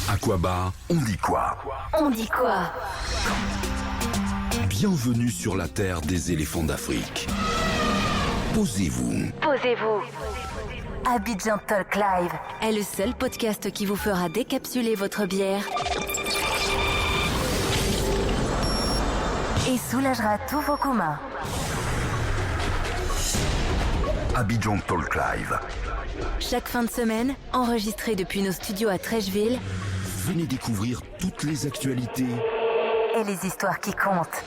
Aquabar, on dit quoi? On dit quoi? Bienvenue sur la terre des éléphants d'Afrique. Posez-vous. Posez-vous. Abidjan Talk Live est le seul podcast qui vous fera décapsuler votre bière et soulagera tous vos communs. Abidjan Talk Live. Chaque fin de semaine, enregistré depuis nos studios à Trècheville. Venez découvrir toutes les actualités Et les histoires qui comptent.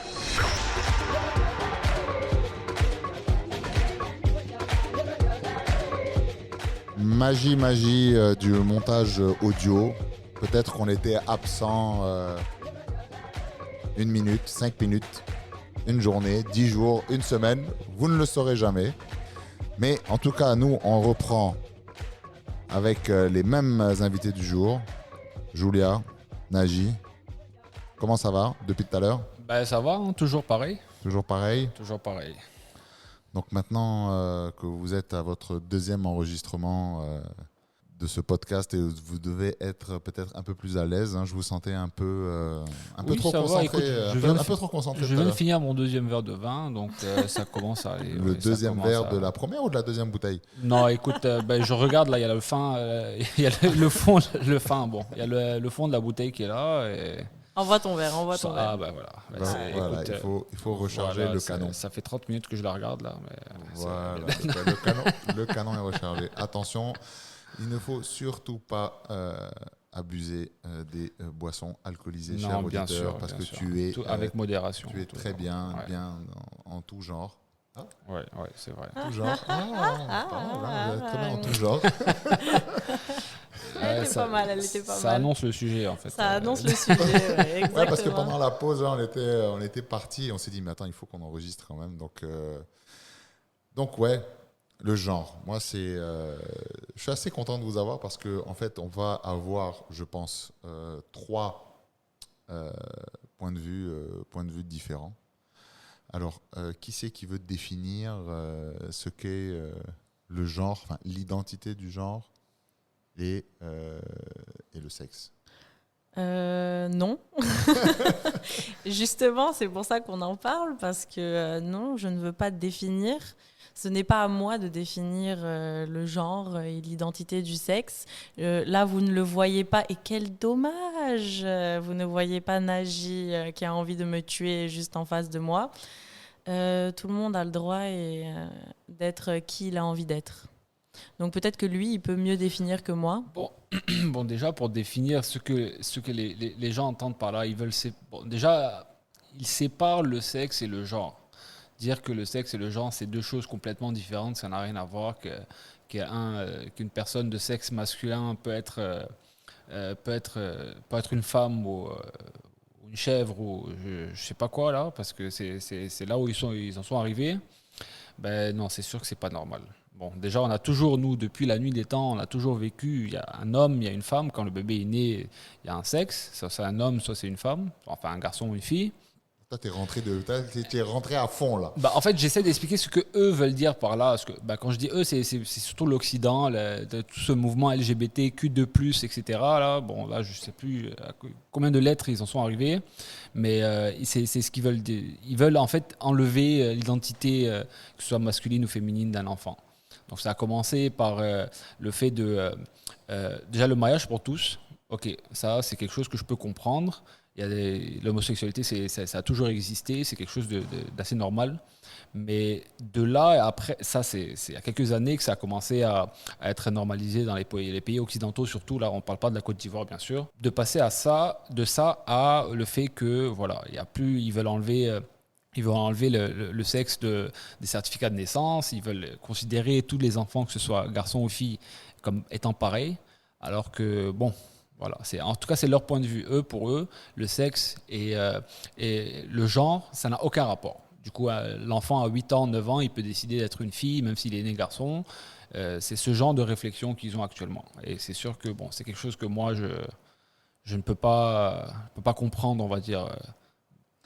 Magie du montage audio. Peut-être qu'on était absent 1 minute, 5 minutes, une journée, 10 jours, une semaine. Vous ne le saurez jamais. Mais en tout cas, nous, on reprend avec les mêmes invités du jour. Julia, Naji. Comment ça va depuis tout à l'heure? Ça va, hein, toujours pareil. Toujours pareil. Toujours pareil. Donc maintenant que vous êtes à votre deuxième enregistrement de ce podcast et vous devez être peut-être un peu plus à l'aise, hein, je vous sentais un peu trop concentré. Écoute, un peu trop concentré. Je viens de finir mon deuxième verre de vin, donc ça commence à aller. Le deuxième verre de la première ou de la deuxième bouteille? Non, écoute, je regarde là, il y a le fin, il y a le fond, il y a le fond de la bouteille qui est là. Et... Envoie ton verre. Ah voilà. Voilà, écoute, il faut recharger le canon. Ça fait 30 minutes que je la regarde là. Mais voilà, le canon est rechargé. Attention, il ne faut surtout pas abuser des boissons alcoolisées, cher auditeur, sûr, parce que sûr. tu es avec modération. Tu es très bien en tout genre. Ouais, c'est vrai. Tout genre. Vous êtes très bien en tout genre. Elle était pas mal. Ça annonce le sujet, en fait. Ça annonce le sujet, exactement. Ouais, parce que pendant la pause, on était partis et on s'est dit, mais attends, il faut qu'on enregistre quand même. Donc ouais, le genre. Moi, je suis assez content de vous avoir parce qu'en fait, on va avoir, je pense, 3 points de vue différents. Alors, qui c'est qui veut définir ce qu'est le genre, enfin l'identité du genre et le sexe? Non. Justement, c'est pour ça qu'on en parle, parce que non, je ne veux pas définir. Ce n'est pas à moi de définir le genre et l'identité du sexe. Là, vous ne le voyez pas, et quel dommage! Vous ne voyez pas Naji qui a envie de me tuer juste en face de moi. Tout le monde a le droit d'être qui il a envie d'être. Donc peut-être que lui, il peut mieux définir que moi. Bon, déjà, pour définir ce que les gens entendent par là, déjà, ils séparent le sexe et le genre. Dire que le sexe et le genre, c'est 2 choses complètement différentes, ça n'a rien à voir, qu'une personne de sexe masculin peut être une femme ou une chèvre ou je sais pas quoi là, parce que c'est là où ils en sont arrivés. Non, c'est sûr que c'est pas normal. Bon, déjà, on a toujours, nous, depuis la nuit des temps, on a toujours vécu, il y a un homme, il y a une femme. Quand le bébé est né, il y a un sexe. Soit c'est un homme, soit c'est une femme. Enfin, un garçon ou une fille. Toi, t'es rentré à fond, là. En fait, j'essaie d'expliquer ce que eux veulent dire par là. Parce que, quand je dis eux, c'est surtout l'Occident, tout ce mouvement LGBTQ2+, etc. Là, je sais plus à combien de lettres ils en sont arrivés. Mais c'est ce qu'ils veulent dire. Ils veulent, en fait, enlever l'identité, que ce soit masculine ou féminine, d'un enfant. Donc ça a commencé par le fait de... déjà le mariage pour tous, ok, ça c'est quelque chose que je peux comprendre. L'homosexualité, ça a toujours existé, c'est quelque chose d'assez normal. Mais de là, après, ça c'est il y a quelques années que ça a commencé à être normalisé dans les pays occidentaux, surtout, là on ne parle pas de la Côte d'Ivoire bien sûr. De passer à ça à le fait que, voilà, il y a plus, ils veulent enlever le sexe des certificats de naissance, ils veulent considérer tous les enfants, que ce soit garçons ou filles, comme étant pareils, alors que, voilà, en tout cas, c'est leur point de vue. Pour eux, le sexe et le genre, ça n'a aucun rapport. Du coup, l'enfant à 8 ans, 9 ans, il peut décider d'être une fille, même s'il est né garçon. C'est ce genre de réflexion qu'ils ont actuellement. Et c'est sûr que c'est quelque chose que moi, je ne peux pas comprendre, on va dire,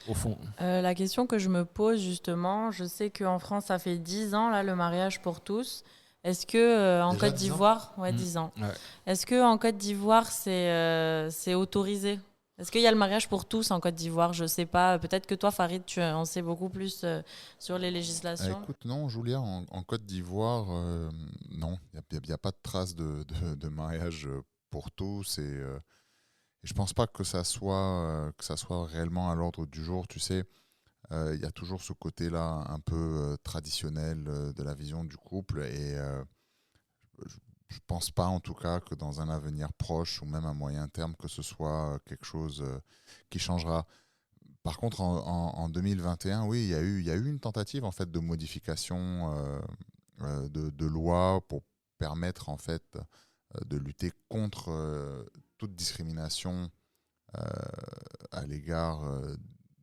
au fond. La question que je me pose justement, je sais qu'en France, ça fait 10 ans, là, le mariage pour tous. Est-ce que en Déjà Côte 10 ans d'Ivoire, 10 ans. Ouais. Est-ce que en Côte d'Ivoire c'est autorisé? Est-ce qu'il y a le mariage pour tous en Côte d'Ivoire? Je sais pas. Peut-être que toi, Farid, tu en sais beaucoup plus sur les législations. Écoute, non, Julia, en Côte d'Ivoire, non, il n'y a pas de trace de mariage pour tous. Et je pense pas que ça soit réellement à l'ordre du jour. Tu sais, il y a toujours ce côté-là un peu traditionnel de la vision du couple. Et je pense pas, en tout cas, que dans un avenir proche ou même à moyen terme, que ce soit quelque chose qui changera. Par contre, en 2021, oui, il y a eu une tentative en fait de modification de loi pour permettre en fait de lutter contre toute discrimination à l'égard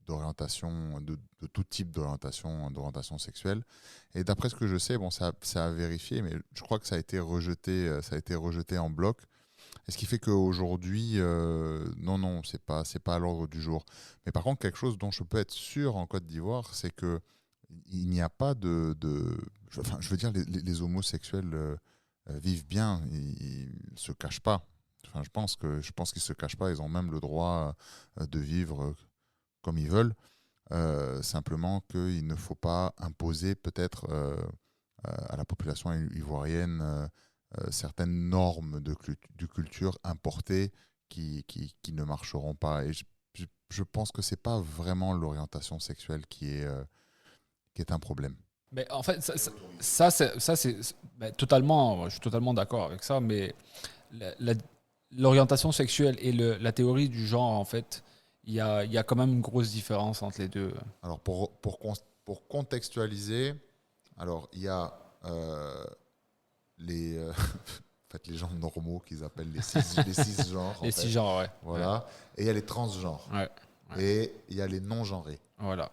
d'orientation, de tout type d'orientation sexuelle. Et d'après ce que je sais, bon, ça a vérifié, mais je crois que ça a été rejeté en bloc. Et ce qui fait qu'aujourd'hui, non, c'est pas à l'ordre du jour. Mais par contre, quelque chose dont je peux être sûr en Côte d'Ivoire, c'est que il n'y a pas je veux dire, les homosexuels vivent bien, ils se cachent pas. Enfin, je pense qu'ils se cachent pas. Ils ont même le droit de vivre comme ils veulent. Simplement qu'il ne faut pas imposer peut-être à la population ivoirienne certaines normes de culture importées qui ne marcheront pas. Et je pense que c'est pas vraiment l'orientation sexuelle qui est un problème. Mais en fait, totalement, je suis totalement d'accord avec ça, mais l'orientation sexuelle et la théorie du genre, en fait, il y a quand même une grosse différence entre les deux. Alors, pour contextualiser, alors il y a les gens normaux qu'ils appellent les cisgenres. Les cisgenres, ouais. Voilà. Ouais. Et il y a les transgenres. Ouais. Et il y a les non-genrés. Voilà.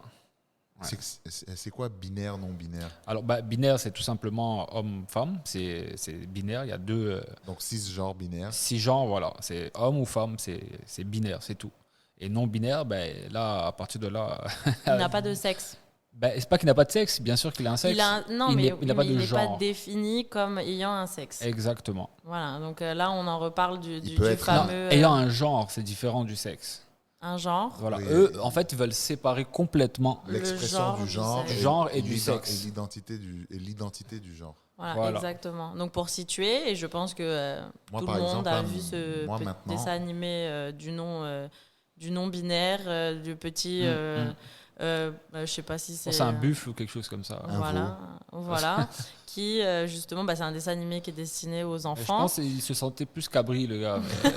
Ouais. C'est quoi binaire, non-binaire? Alors, binaire, c'est tout simplement homme-femme. C'est binaire. Il y a deux. Donc, cisgenre, binaire. Cisgenre, voilà. C'est homme ou femme, c'est binaire, c'est tout. Et non-binaire, là, à partir de là. Il n'a pas de sexe. C'est pas qu'il n'a pas de sexe, bien sûr qu'il a un sexe. Il n'est pas défini comme ayant un sexe. Exactement. Voilà, donc là, on en reparle du fameux. Non, ayant un genre, c'est différent du sexe. Un genre. Voilà. Oui. Eux, en fait, ils veulent séparer complètement l'expression du genre et du sexe. Et l'identité du genre. Voilà, exactement. Donc pour situer, et je pense que tout le monde a vu ce dessin animé du non-binaire, du petit... je sais pas si c'est... C'est un buffle ou quelque chose comme ça. Voilà. Qui, justement, c'est un dessin animé qui est destiné aux enfants. Je pense qu'il se sentait plus cabri, le gars. Mais...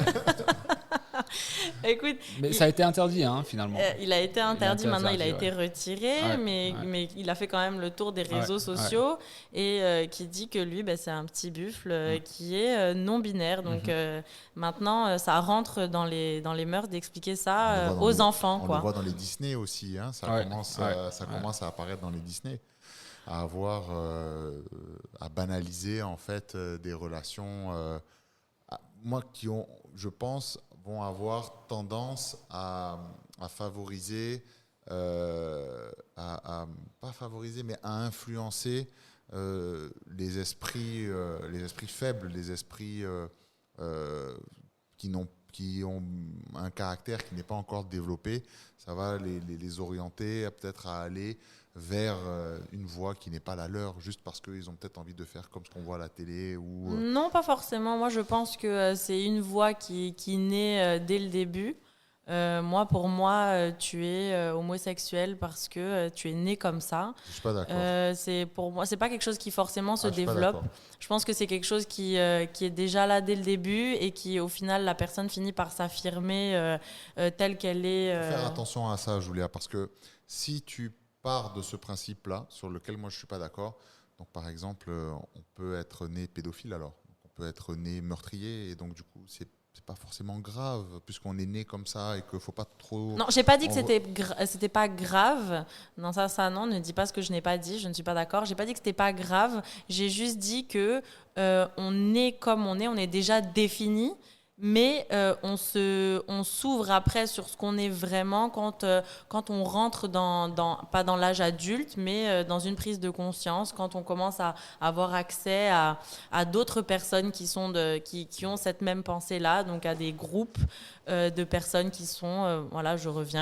Écoute, mais ça a été interdit, finalement. Il a été interdit, maintenant il a été retiré, mais il a fait quand même le tour des réseaux sociaux et qui dit que lui, c'est un petit buffle qui est non-binaire. Donc maintenant, ça rentre dans les mœurs d'expliquer ça aux enfants. On le voit dans les Disney aussi, ça commence à apparaître dans les Disney, à banaliser en fait des relations, qui ont, je pense, vont avoir tendance à favoriser, pas favoriser, mais à influencer les esprits faibles, les esprits qui ont un caractère qui n'est pas encore développé. Ça va les orienter peut-être à aller vers une voie qui n'est pas la leur, juste parce qu'ils ont peut-être envie de faire comme ce qu'on voit à la télé ou... Non, pas forcément. Moi, je pense que c'est une voie qui naît dès le début. Pour moi, tu es homosexuel parce que tu es né comme ça. Je suis pas d'accord. Pour moi, c'est pas quelque chose qui forcément se développe. Je pense que c'est quelque chose qui est déjà là dès le début et qui, au final, la personne finit par s'affirmer telle qu'elle est. Faut faire attention à ça, Julia, parce que si tu pars de ce principe-là, sur lequel moi je suis pas d'accord, donc par exemple, on peut être né pédophile alors, on peut être né meurtrier et donc du coup c'est pas forcément grave puisqu'on est né comme ça et qu'il faut pas trop... Non, j'ai pas dit que c'était pas grave. Non, ça non, ne dis pas ce que je n'ai pas dit, je ne suis pas d'accord. J'ai pas dit que c'était pas grave, j'ai juste dit que on est comme on est déjà défini, Mais on s'ouvre après sur ce qu'on est vraiment quand on rentre pas dans l'âge adulte, mais dans une prise de conscience, quand on commence à avoir accès à d'autres personnes qui ont cette même pensée-là, donc à des groupes de personnes qui sont,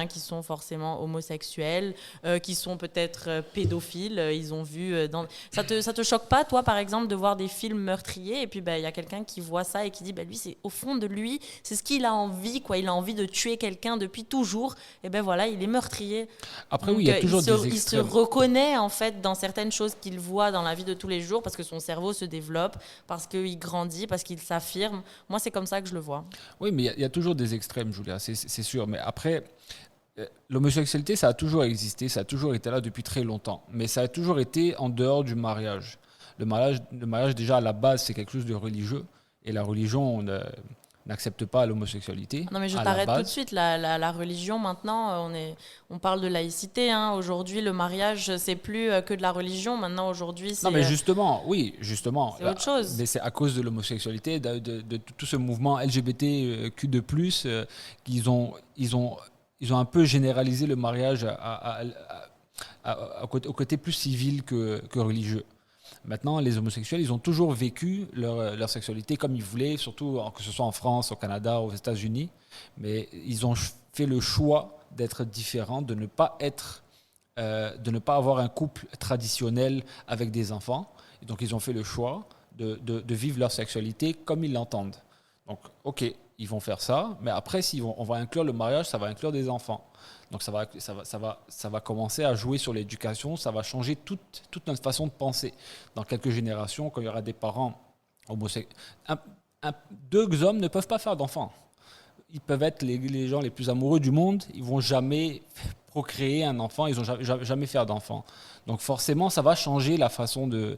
qui sont forcément homosexuels, qui sont peut-être pédophiles. Ils ont vu... Ça te choque pas, toi, par exemple, de voir des films meurtriers, et puis il y a quelqu'un qui voit ça et qui dit, lui, c'est au fond de lui, c'est ce qu'il a envie, quoi. Il a envie de tuer quelqu'un depuis toujours, et il est meurtrier. Après, donc, oui, il y a toujours des extrêmes. Il se reconnaît, en fait, dans certaines choses qu'il voit dans la vie de tous les jours, parce que son cerveau se développe, parce qu'il grandit, parce qu'il s'affirme. Moi, c'est comme ça que je le vois. Oui, mais il y a toujours des extrêmes, Julia, c'est sûr. Mais après, l'homosexualité, ça a toujours existé, ça a toujours été là depuis très longtemps. Mais ça a toujours été en dehors du mariage. Le mariage, déjà, à la base, c'est quelque chose de religieux. Et la religion n'accepte pas l'homosexualité. Non, mais je t'arrête tout de suite. La religion, maintenant, on parle de laïcité. Aujourd'hui, le mariage, c'est plus que de la religion. Maintenant, aujourd'hui, c'est... Non, mais justement. C'est autre chose. Mais c'est à cause de l'homosexualité, de tout ce mouvement LGBTQ2+, qu'ils ont un peu généralisé le mariage au côté plus civil que religieux. Maintenant, les homosexuels, ils ont toujours vécu leur sexualité comme ils voulaient, surtout que ce soit en France, au Canada, aux États-Unis. Mais ils ont fait le choix d'être différents, de ne pas avoir un couple traditionnel avec des enfants. Et donc, ils ont fait le choix de vivre leur sexualité comme ils l'entendent. Donc, OK, ils vont faire ça, mais après, on va inclure le mariage, ça va inclure des enfants. Donc ça va commencer à jouer sur l'éducation, ça va changer toute notre façon de penser. Dans quelques générations, quand il y aura des parents homosexuels, deux hommes ne peuvent pas faire d'enfants. Ils peuvent être les gens les plus amoureux du monde, ils vont jamais procréer un enfant, ils vont jamais faire d'enfant. Donc forcément, ça va changer la façon de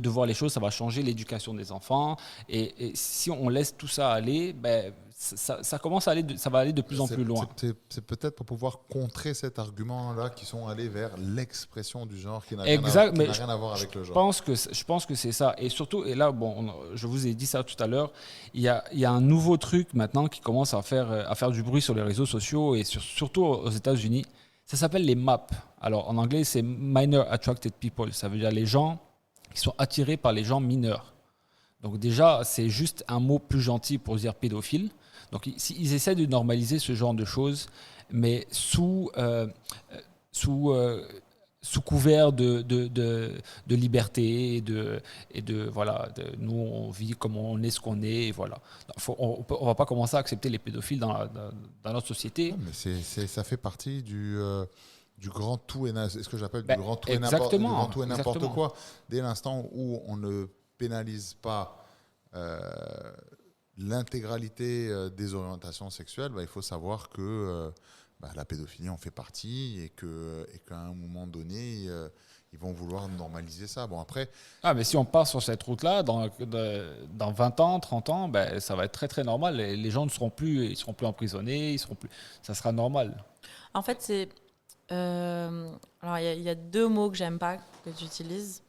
voir les choses, ça va changer l'éducation des enfants. Et si on laisse tout ça aller, ça commence à aller, ça va aller de plus en plus loin. C'est peut-être pour pouvoir contrer cet argument-là qui sont allés vers l'expression du genre qui n'a rien à voir avec le genre. Je pense que c'est ça. Et surtout, et là, je vous ai dit ça tout à l'heure, il y a un nouveau truc maintenant qui commence à faire du bruit sur les réseaux sociaux et surtout aux États-Unis. Ça s'appelle les MAP. Alors en anglais, c'est Minor Attracted People. Ça veut dire les gens qui sont attirés par les gens mineurs. Donc déjà, c'est juste un mot plus gentil pour dire pédophile. Donc ils essaient de normaliser ce genre de choses, mais sous couvert de liberté et de voilà, nous on vit comme on est ce qu'on est et voilà. On va pas commencer à accepter les pédophiles dans notre société. Non, mais ça fait partie du grand tout et ce que j'appelle du grand tout et n'importe quoi. Dès l'instant où on ne pénalise pas l'intégralité des orientations sexuelles, il faut savoir que la pédophilie en fait partie et qu'à un moment donné, ils vont vouloir normaliser ça. Bon, après... mais si on part sur cette route-là, dans 20 ans, 30 ans, ça va être très, très normal. Les gens ne seront plus emprisonnés, ça sera normal. En fait, c'est... alors, il y a deux mots que j'aime pas que tu utilises.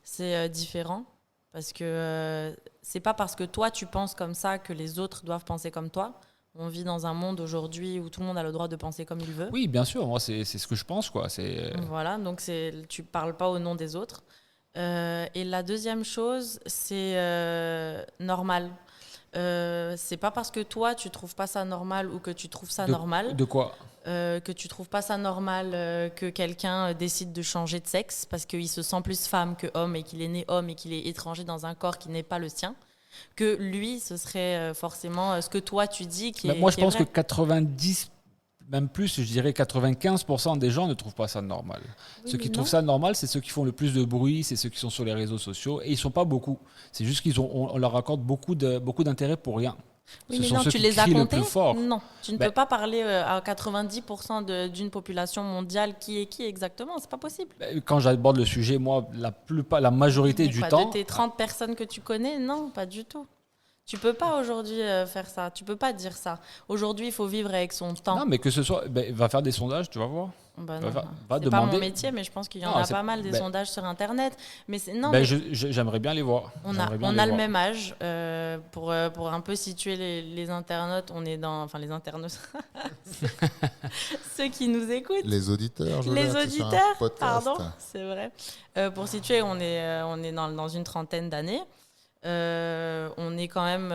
C'est différent. Parce que c'est pas parce que toi, tu penses comme ça que les autres doivent penser comme toi. On vit dans un monde aujourd'hui où tout le monde a le droit de penser comme il veut. Oui, bien sûr. Moi, c'est ce que je pense, quoi. Voilà, donc tu parles pas au nom des autres. Et la deuxième chose, c'est normal. C'est pas parce que toi, tu trouves pas ça normal ou que tu trouves ça normal. De quoi ? Que tu trouves pas ça normal que quelqu'un décide de changer de sexe parce qu'il se sent plus femme que homme et qu'il est né homme et qu'il est étranger dans un corps qui n'est pas le sien, que lui, ce serait forcément ce que toi tu dis qui est moi, je pense vrai. que 90, même plus, je dirais 95% des gens ne trouvent pas ça normal. Oui, ceux qui trouvent ça normal, c'est ceux qui font le plus de bruit, c'est ceux qui sont sur les réseaux sociaux et ils sont pas beaucoup. C'est juste on leur accorde beaucoup d'intérêt pour rien. Oui, Ce mais sont non, ceux tu qui les as crient le comptés. plus fort. Non, tu ne peux pas parler à 90% d'une population mondiale qui est qui exactement, c'est pas possible. Quand j'aborde le sujet, moi, la majorité du temps... De tes 30 personnes que tu connais, non, pas du tout. Tu peux pas aujourd'hui faire ça, tu peux pas dire ça. Aujourd'hui, il faut vivre avec son temps. Non, mais que ce soit... va faire des sondages, tu vas voir. Bah non, va c'est demander. pas mon métier, mais je pense qu'il y en a c'est- pas mal des ben- sondages sur Internet. Mais non, Ben, mais j'aimerais bien les voir. on J'aimerais bien a les le voir. même âge. Pour un peu situer les internautes, on est dans... Enfin, les internautes, ceux qui nous écoutent. Les auditeurs, Les c'est sur un auditeurs, podcast. pardon, c'est vrai. Pour situer, on est dans une trentaine d'années. On est quand même,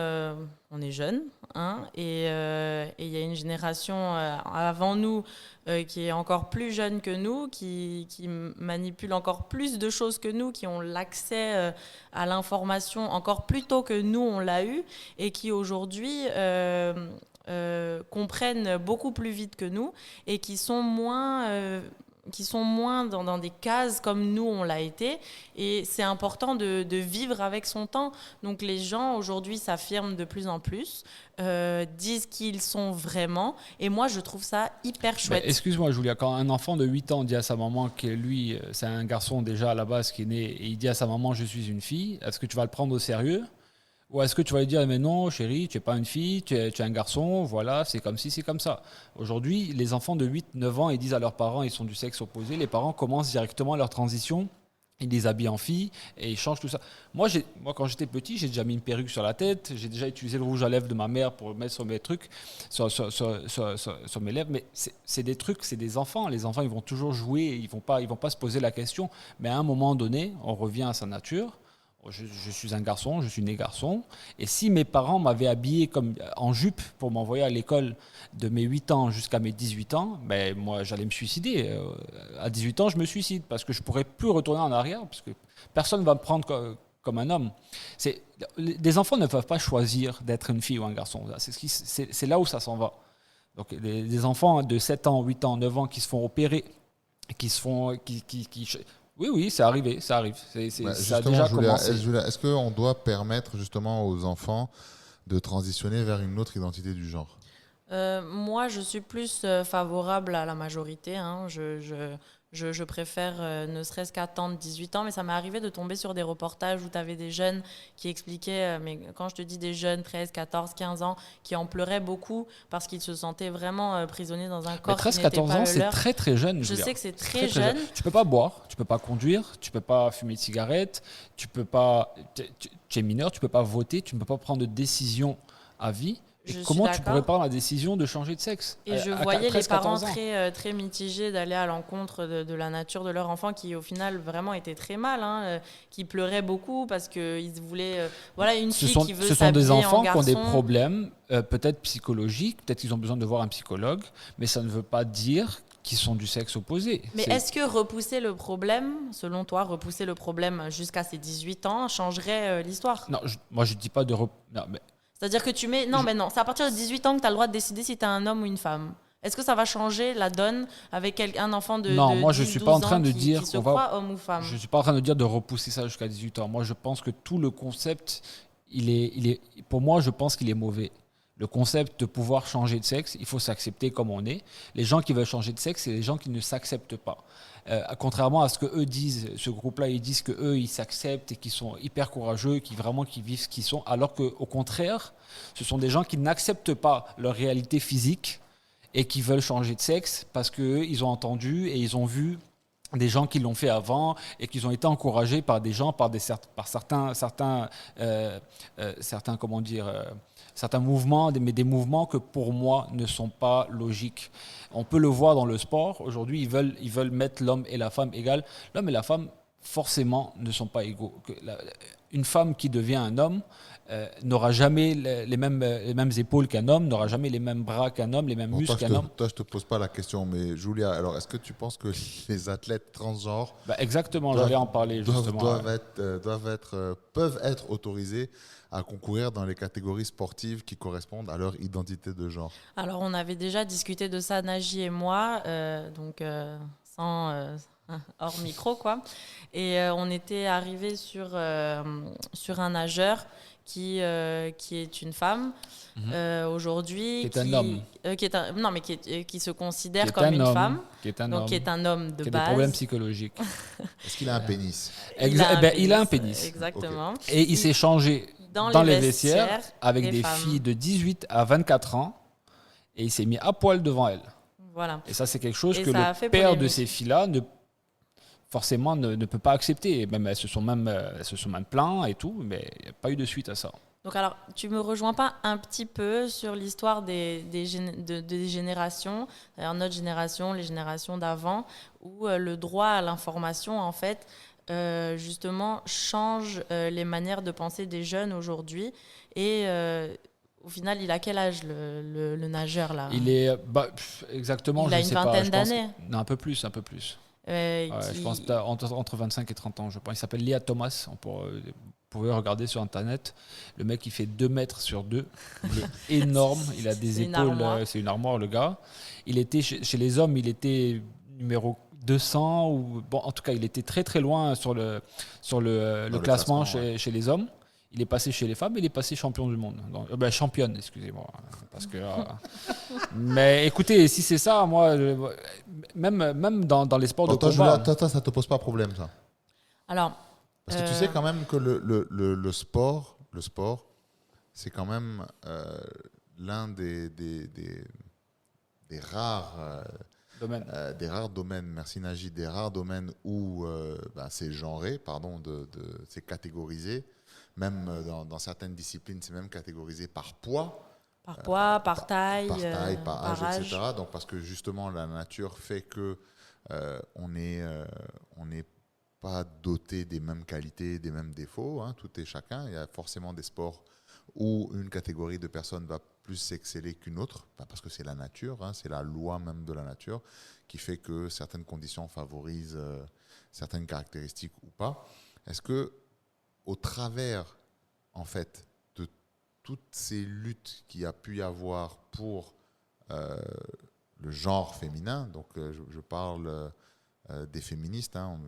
on est jeune, hein, et il y a une génération avant nous qui est encore plus jeune que nous, qui manipule encore plus de choses que nous, qui ont l'accès à l'information encore plus tôt que nous on l'a eu, et qui aujourd'hui comprennent beaucoup plus vite que nous et qui sont moins dans des cases comme nous on l'a été, et c'est important de vivre avec son temps. Donc les gens aujourd'hui s'affirment de plus en plus, disent qui ils sont vraiment, et moi je trouve ça hyper chouette. Excuse-moi Julia, quand un enfant de 8 ans dit à sa maman que lui c'est un garçon déjà à la base qui est né, et il dit à sa maman je suis une fille, est-ce que tu vas le prendre au sérieux? Ou est-ce que tu vas lui dire, mais non, chérie, tu n'es pas une fille, tu es un garçon, voilà, c'est comme ci, c'est comme ça. Aujourd'hui, les enfants de 8-9 ans, ils disent à leurs parents, ils sont du sexe opposé. Les parents commencent directement leur transition, ils les habillent en filles et ils changent tout ça. Moi, quand j'étais petit, j'ai déjà mis une perruque sur la tête, j'ai déjà utilisé le rouge à lèvres de ma mère pour le mettre sur mes trucs, sur mes lèvres. Mais c'est des trucs, c'est des enfants. Les enfants, ils vont toujours jouer, ils vont pas se poser la question. Mais à un moment donné, on revient à sa nature. Je suis un garçon, je suis né garçon. Et si mes parents m'avaient habillé en jupe pour m'envoyer à l'école de mes 8 ans jusqu'à mes 18 ans, ben moi, j'allais me suicider. À 18 ans, je me suicide parce que je ne pourrais plus retourner en arrière parce que personne ne va me prendre comme un homme. Des enfants ne peuvent pas choisir d'être une fille ou un garçon. C'est là où ça s'en va. Donc, des enfants de 7 ans, 8 ans, 9 ans qui se font opérer, Oui, c'est arrivé, ça arrive. Ça a déjà commencé. Julia, est-ce qu'on doit permettre justement aux enfants de transitionner vers une autre identité du genre ? Moi, je suis plus favorable à la majorité. Hein. Je préfère ne serait-ce qu'attendre 18 ans, mais ça m'est arrivé de tomber sur des reportages où tu avais des jeunes qui expliquaient, mais quand je te dis des jeunes, 13, 14, 15 ans, qui en pleuraient beaucoup parce qu'ils se sentaient vraiment prisonniers dans un corps qui n'était pas le leur. 13, 14 ans, c'est très très jeune. Je sais que c'est très jeune. Tu peux pas boire, tu peux pas conduire, tu peux pas fumer de cigarettes, tu es mineur, tu peux pas voter, tu ne peux pas prendre de décision à vie. Comment tu pourrais prendre la décision de changer de sexe ? Et je voyais les parents très, très mitigés d'aller à l'encontre de la nature de leur enfant qui, au final, vraiment était très mal, hein, qui pleurait beaucoup parce qu'ils voulaient... voilà, une fille qui veut s'habiller en garçon. Ce sont des enfants qui ont des problèmes, peut-être psychologiques, peut-être qu'ils ont besoin de voir un psychologue, mais ça ne veut pas dire qu'ils sont du sexe opposé. Mais est-ce que repousser le problème, selon toi, repousser le problème jusqu'à ses 18 ans changerait l'histoire ? Non, moi je ne dis pas de... C'est-à-dire que tu mets... Non, mais non, c'est à partir de 18 ans que tu as le droit de décider si tu es un homme ou une femme. Est-ce que ça va changer la donne avec un enfant de 10, moi, je suis pas en train de dire qui se croit homme ou femme ? Je ne suis pas en train de dire de repousser ça jusqu'à 18 ans. Moi, je pense que tout le concept, pour moi, je pense qu'il est mauvais. Le concept de pouvoir changer de sexe, il faut s'accepter comme on est. Les gens qui veulent changer de sexe, c'est les gens qui ne s'acceptent pas. Contrairement à ce que eux disent, ce groupe-là, ils disent que eux, ils s'acceptent et qu'ils sont hyper courageux, qui vivent ce qu'ils sont, alors qu'au contraire, ce sont des gens qui n'acceptent pas leur réalité physique et qui veulent changer de sexe parce qu'eux, ils ont entendu et ils ont vu des gens qui l'ont fait avant et qu'ils ont été encouragés par des gens, par certains mouvements, mais des mouvements que pour moi ne sont pas logiques. On peut le voir dans le sport. Aujourd'hui, ils veulent mettre l'homme et la femme égales. L'homme et la femme, forcément, ne sont pas égaux. Une femme qui devient un homme n'aura jamais les mêmes épaules qu'un homme, n'aura jamais les mêmes bras qu'un homme, les mêmes muscles qu'un homme. Toi, je te pose pas la question, mais Julia, alors est-ce que tu penses que les athlètes transgenres exactement, j'allais en parler justement. Peuvent être autorisés à concourir dans les catégories sportives qui correspondent à leur identité de genre ? Alors, on avait déjà discuté de ça, Naji et moi, hors micro, quoi. Et on était arrivé sur un nageur qui est une femme aujourd'hui, qui est un homme, qui se considère comme une femme, qui est un homme de base, qui a des problèmes psychologiques. Est-ce qu'il a un pénis ? Il a un pénis. Exactement. Okay. Et il s'est changé dans les vestiaires avec des filles de 18 à 24 ans et il s'est mis à poil devant elles. Voilà. Et ça, c'est quelque chose Et que ça a le fait père de polémique. ces filles-là forcément ne peut pas accepter. Et même, elles se sont même plaintes et tout, mais il n'y a pas eu de suite à ça. Donc alors, tu me rejoins pas un petit peu sur l'histoire des générations, c'est-à-dire notre génération, les générations d'avant, où le droit à l'information, en fait, justement, change les manières de penser des jeunes aujourd'hui. Et au final, il a quel âge, le nageur, là? Il est... exactement, Il je a ne une sais pas. vingtaine Je pense, d'années. non, un peu plus. Je pense entre 25 et 30 ans, je pense. Il s'appelle Lia Thomas. Vous pouvez regarder sur Internet. Le mec, il fait 2 mètres sur 2. Il est énorme. Il a des C'est une épaules. armoire. C'est une armoire, le gars. Il était chez les hommes, il était numéro 200. Bon, en tout cas, il était très très loin sur le classement chez les hommes. Il est passé chez les femmes, il est passé champion du monde. Donc, championne, excusez-moi. Parce que, mais écoutez, si c'est ça, moi, même dans les sports de combat... Toi, ça te pose pas problème, ça? Alors, Parce que tu sais quand même que le sport, c'est quand même l'un des rares... des rares domaines, merci Naji, des rares domaines où c'est genré, c'est catégorisé. Même dans certaines disciplines, c'est même catégorisé par poids. Par poids, par taille, par âge, âge. etc. Donc, parce que justement, la nature fait que on n'est pas doté des mêmes qualités, des mêmes défauts. Hein, tout est chacun. Il y a forcément des sports où une catégorie de personnes va plus exceller qu'une autre, parce que c'est la nature, hein, c'est la loi même de la nature qui fait que certaines conditions favorisent certaines caractéristiques ou pas. Est-ce que au travers, en fait, de toutes ces luttes qu'il y a pu y avoir pour le genre féminin, donc je parle des féministes, hein,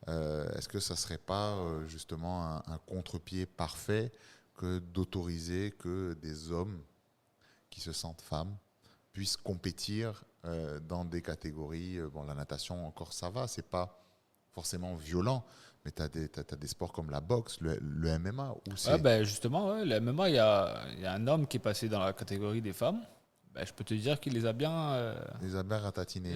est-ce que ça ne serait pas justement un contre-pied parfait que d'autoriser que des hommes qui se sentent femmes puissent compétir dans des catégories, la natation encore ça va, c'est pas forcément violent, mais tu as des sports comme la boxe, le MMA. Où c'est... justement, le MMA, il y a un homme qui est passé dans la catégorie des femmes. Je peux te dire qu'il les a bien... ratatinés.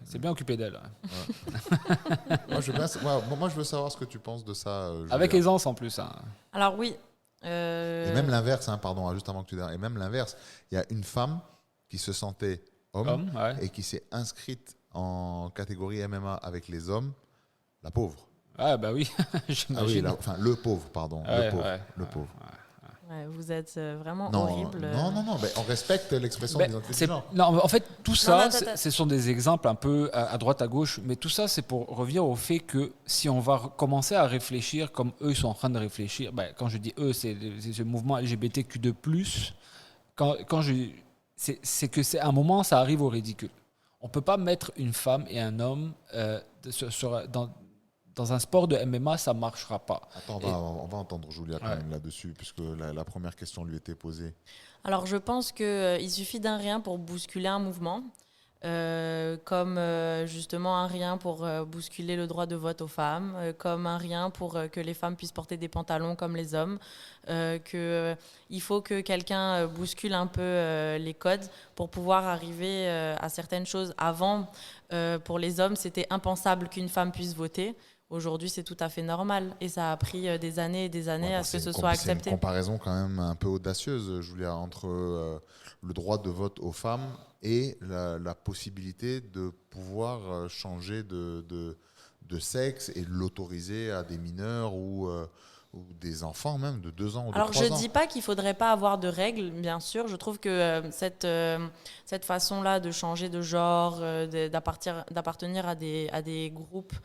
C'est bien occupé d'elles. Ouais. moi, je veux savoir ce que tu penses de ça. Avec aisance en plus. Hein. Alors oui. Et même l'inverse, juste avant que tu dises. Et même l'inverse, il y a une femme qui se sentait homme et qui s'est inscrite en catégorie MMA avec les hommes, la pauvre. Ah bah oui, j'imagine. Le pauvre, pardon. Le pauvre. Ouais, vous êtes vraiment non, horrible. Non, mais on respecte l'expression d'identité de genre. Non, en fait, tout ça, ce sont des exemples un peu à droite, à gauche, mais tout ça, c'est pour revenir au fait que si on va commencer à réfléchir comme eux sont en train de réfléchir, quand je dis eux, c'est ce mouvement LGBTQ2+, c'est que c'est à un moment, ça arrive au ridicule. On ne peut pas mettre une femme et un homme dans un sport de MMA, ça ne marchera pas. Attends, on va entendre Julia quand même là-dessus, puisque la première question lui était posée. Alors, je pense qu'il suffit d'un rien pour bousculer un mouvement, comme justement un rien pour bousculer le droit de vote aux femmes, comme un rien pour que les femmes puissent porter des pantalons comme les hommes, il faut que quelqu'un bouscule un peu les codes pour pouvoir arriver à certaines choses. Avant, pour les hommes, c'était impensable qu'une femme puisse voter. Aujourd'hui, c'est tout à fait normal et ça a pris des années et des années à ce que ce soit accepté. C'est une comparaison quand même un peu audacieuse, Julia, entre le droit de vote aux femmes et la possibilité de pouvoir changer de sexe et de l'autoriser à des mineurs ou des enfants même de 2 ans ou de 3 ans. Alors, je ne dis pas qu'il ne faudrait pas avoir de règles, bien sûr. Je trouve que cette façon-là de changer de genre, d'appartenir à des groupes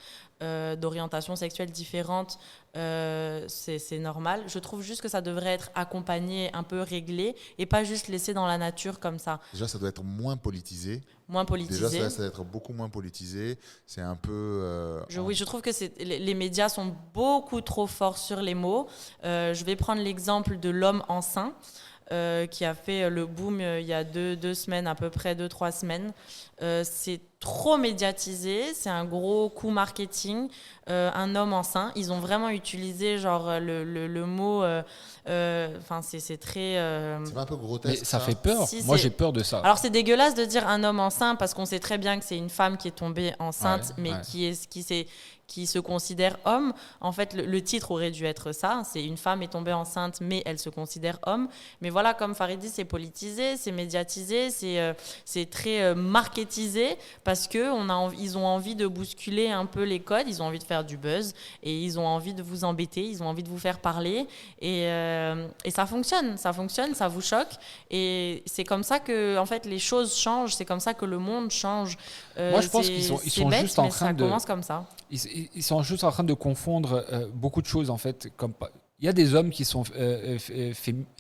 d'orientation sexuelle différentes, c'est normal. Je trouve juste que ça devrait être accompagné, un peu réglé, et pas juste laissé dans la nature comme ça. Déjà, ça doit être moins politisé. Moins politisé. Déjà, ça doit être beaucoup moins politisé. C'est un peu... Oui, je trouve que les médias sont beaucoup trop forts sur les mots. Je vais prendre l'exemple de l'homme enceint. Qui a fait le boom il y a 2 semaines, à peu près 2-3 semaines. C'est trop médiatisé, c'est un gros coup marketing, un homme enceint. Ils ont vraiment utilisé genre le mot, c'est très... C'est pas un peu grotesque. Mais ça fait peur. Si, Moi, c'est- j'ai peur de ça. Alors c'est dégueulasse de dire un homme enceint parce qu'on sait très bien que c'est une femme qui est tombée enceinte, Ouais, mais ouais. qui se considère homme. En fait, le titre aurait dû être ça. C'est une femme est tombée enceinte, mais elle se considère homme. Mais voilà, comme Farid dit, c'est politisé, c'est médiatisé, c'est très marketisé parce que ils ont envie de bousculer un peu les codes, ils ont envie de faire du buzz et ils ont envie de vous embêter, ils ont envie de vous faire parler et ça fonctionne, ça vous choque et c'est comme ça que en fait les choses changent, c'est comme ça que le monde change. Moi, je pense qu'ils c'est sont bête, juste en mais train ça de... commence comme ça. Ils sont juste en train de confondre beaucoup de choses en fait. Il y a des hommes qui sont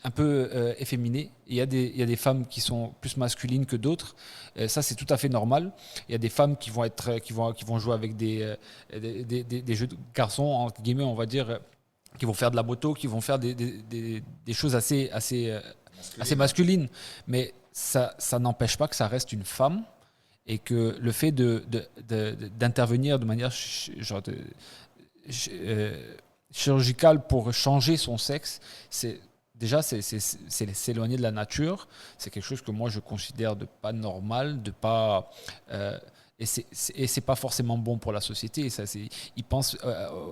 un peu efféminés, et il y a des femmes qui sont plus masculines que d'autres. Ça, c'est tout à fait normal. Il y a des femmes qui vont jouer avec des jeux de garçons, entre guillemets, on va dire, qui vont faire de la moto, qui vont faire des choses assez masculines. Mais ça n'empêche pas que ça reste une femme. Et que le fait d'intervenir de manière chirurgicale pour changer son sexe, c'est s'éloigner de la nature. C'est quelque chose que moi je considère de pas normal, de pas et c'est pas forcément bon pour la société. Ils pensent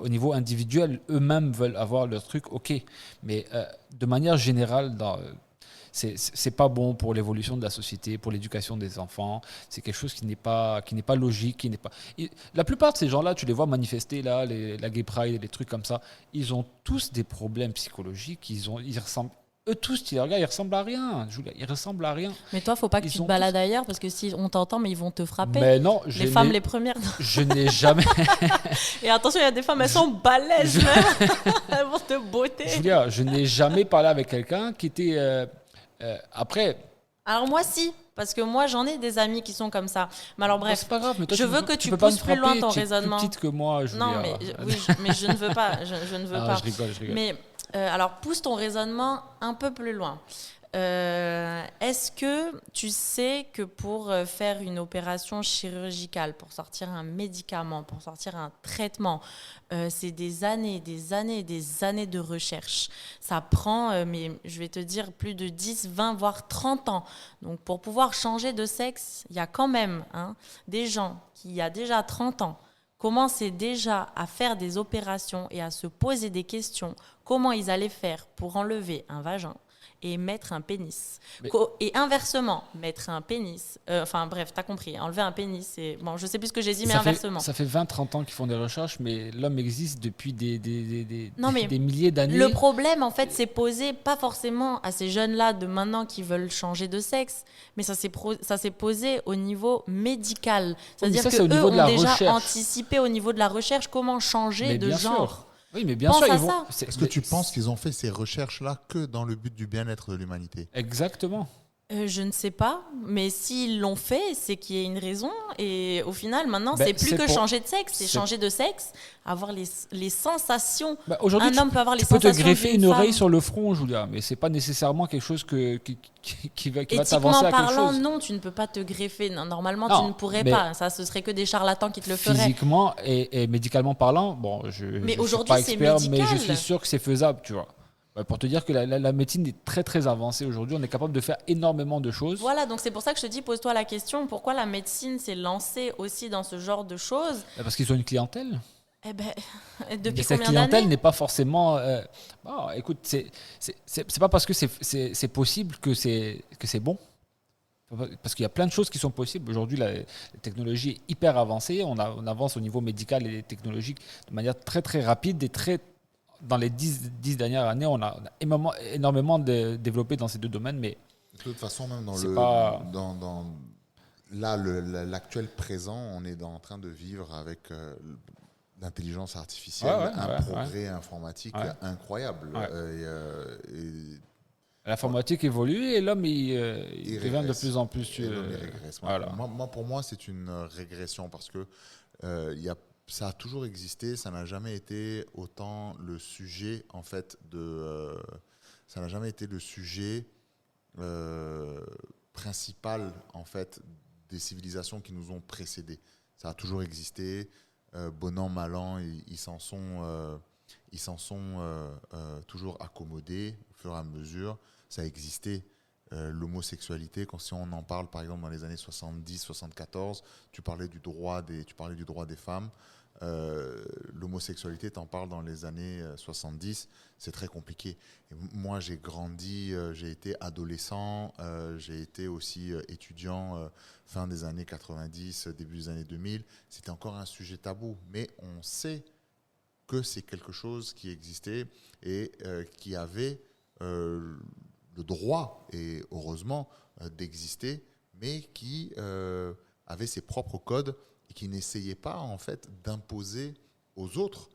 au niveau individuel, eux-mêmes veulent avoir leur truc, ok, mais de manière générale c'est pas bon pour l'évolution de la société, pour l'éducation des enfants. C'est quelque chose qui n'est pas logique, La plupart de ces gens-là, tu les vois manifester là, la Gay Pride, les trucs comme ça. Ils ont tous des problèmes psychologiques. Ils ressemblent. Eux tous, tu les regardes, ils ressemblent à rien. Julia, ils ressemblent à rien. Mais toi, faut pas que tu te balades ailleurs parce que si on t'entend, mais ils vont te frapper. Mais non, les femmes les premières. Je n'ai jamais. Et attention, il y a des femmes, elles sont balèzes, même. Elles vont te botter. Julia, je n'ai jamais parlé avec quelqu'un qui était. Après. Alors moi si, parce que moi j'en ai des amis qui sont comme ça. Mais alors bref, c'est pas grave, mais toi, je veux que tu peux pas pousses me plus loin frapper, ton tu es raisonnement. plus petite que moi, Julia. Non, mais je ne veux pas, je ne veux pas. Je rigole. Mais alors pousse ton raisonnement un peu plus loin. Est-ce que tu sais que pour faire une opération chirurgicale, pour sortir un médicament, pour sortir un traitement, c'est des années de recherche. Ça prend, mais je vais te dire, plus de 10, 20, voire 30 ans. Donc pour pouvoir changer de sexe, il y a quand même des gens qui, il y a déjà 30 ans, commençaient déjà à faire des opérations et à se poser des questions. Comment ils allaient faire pour enlever un vagin et mettre un pénis. Et inversement, mettre un pénis. Enfin bref, t'as compris. Enlever un pénis, bon, je sais plus ce que j'ai dit, mais inversement. Ça fait 20-30 ans qu'ils font des recherches, mais l'homme existe depuis des milliers d'années. Le problème, en fait, c'est posé pas forcément à ces jeunes-là de maintenant qui veulent changer de sexe, mais ça s'est posé au niveau médical. C'est-à-dire qu'eux ont déjà anticipé au niveau de la recherche comment changer de genre. Oui, mais bien sûr, Est-ce que tu penses qu'ils ont fait ces recherches-là que dans le but du bien-être de l'humanité ? Exactement. Je ne sais pas, mais s'ils l'ont fait, c'est qu'il y a une raison. Et au final, maintenant, c'est plus que changer de sexe, c'est changer de sexe, avoir les sensations. Aujourd'hui, un homme peut avoir les tu peux sensations. Te greffer une oreille sur le front, Julia, mais c'est pas nécessairement quelque chose qui va t'avancer à quelque chose. Parlant, non, tu ne peux pas te greffer. Normalement, tu ne pourrais pas. Ça, ce serait que des charlatans qui te le feraient. Physiquement et médicalement parlant, bon, je ne suis pas expert, mais je suis sûr que c'est faisable, tu vois. Pour te dire que la médecine est très très avancée aujourd'hui, on est capable de faire énormément de choses. Voilà, donc c'est pour ça que je te dis, pose-toi la question, pourquoi la médecine s'est lancée aussi dans ce genre de choses ? Parce qu'ils ont une clientèle. Eh ben, depuis mais combien d'années ? cette clientèle n'est pas forcément... écoute, c'est pas parce que c'est possible que c'est bon. Parce qu'il y a plein de choses qui sont possibles. Aujourd'hui, la technologie est hyper avancée, on avance au niveau médical et technologique de manière très très rapide et dans les 10 dernières années, on a énormément développé dans ces deux domaines. Mais de toute façon, même l'actuel présent, on est en train de vivre avec l'intelligence artificielle, progrès informatique incroyable. L'informatique évolue et l'homme, il devient de plus en plus... Voilà. Pour moi, c'est une régression parce que ça a toujours existé, ça n'a jamais été autant le sujet, en fait, ça n'a jamais été le sujet principal, en fait, des civilisations qui nous ont précédés. Ça a toujours existé. Bon an, mal an, ils s'en sont toujours accommodés au fur et à mesure. Ça a existé. L'homosexualité, si on en parle par exemple dans les années 70-74, tu parlais du droit des femmes. L'homosexualité, tu en parles dans les années 70, c'est très compliqué. Et moi, j'ai grandi, j'ai été adolescent, j'ai été aussi étudiant fin des années 90, début des années 2000. C'était encore un sujet tabou, mais on sait que c'est quelque chose qui existait et qui avait le droit, et heureusement, d'exister, mais qui avait ses propres codes et qui n'essayait pas, en fait, d'imposer aux autres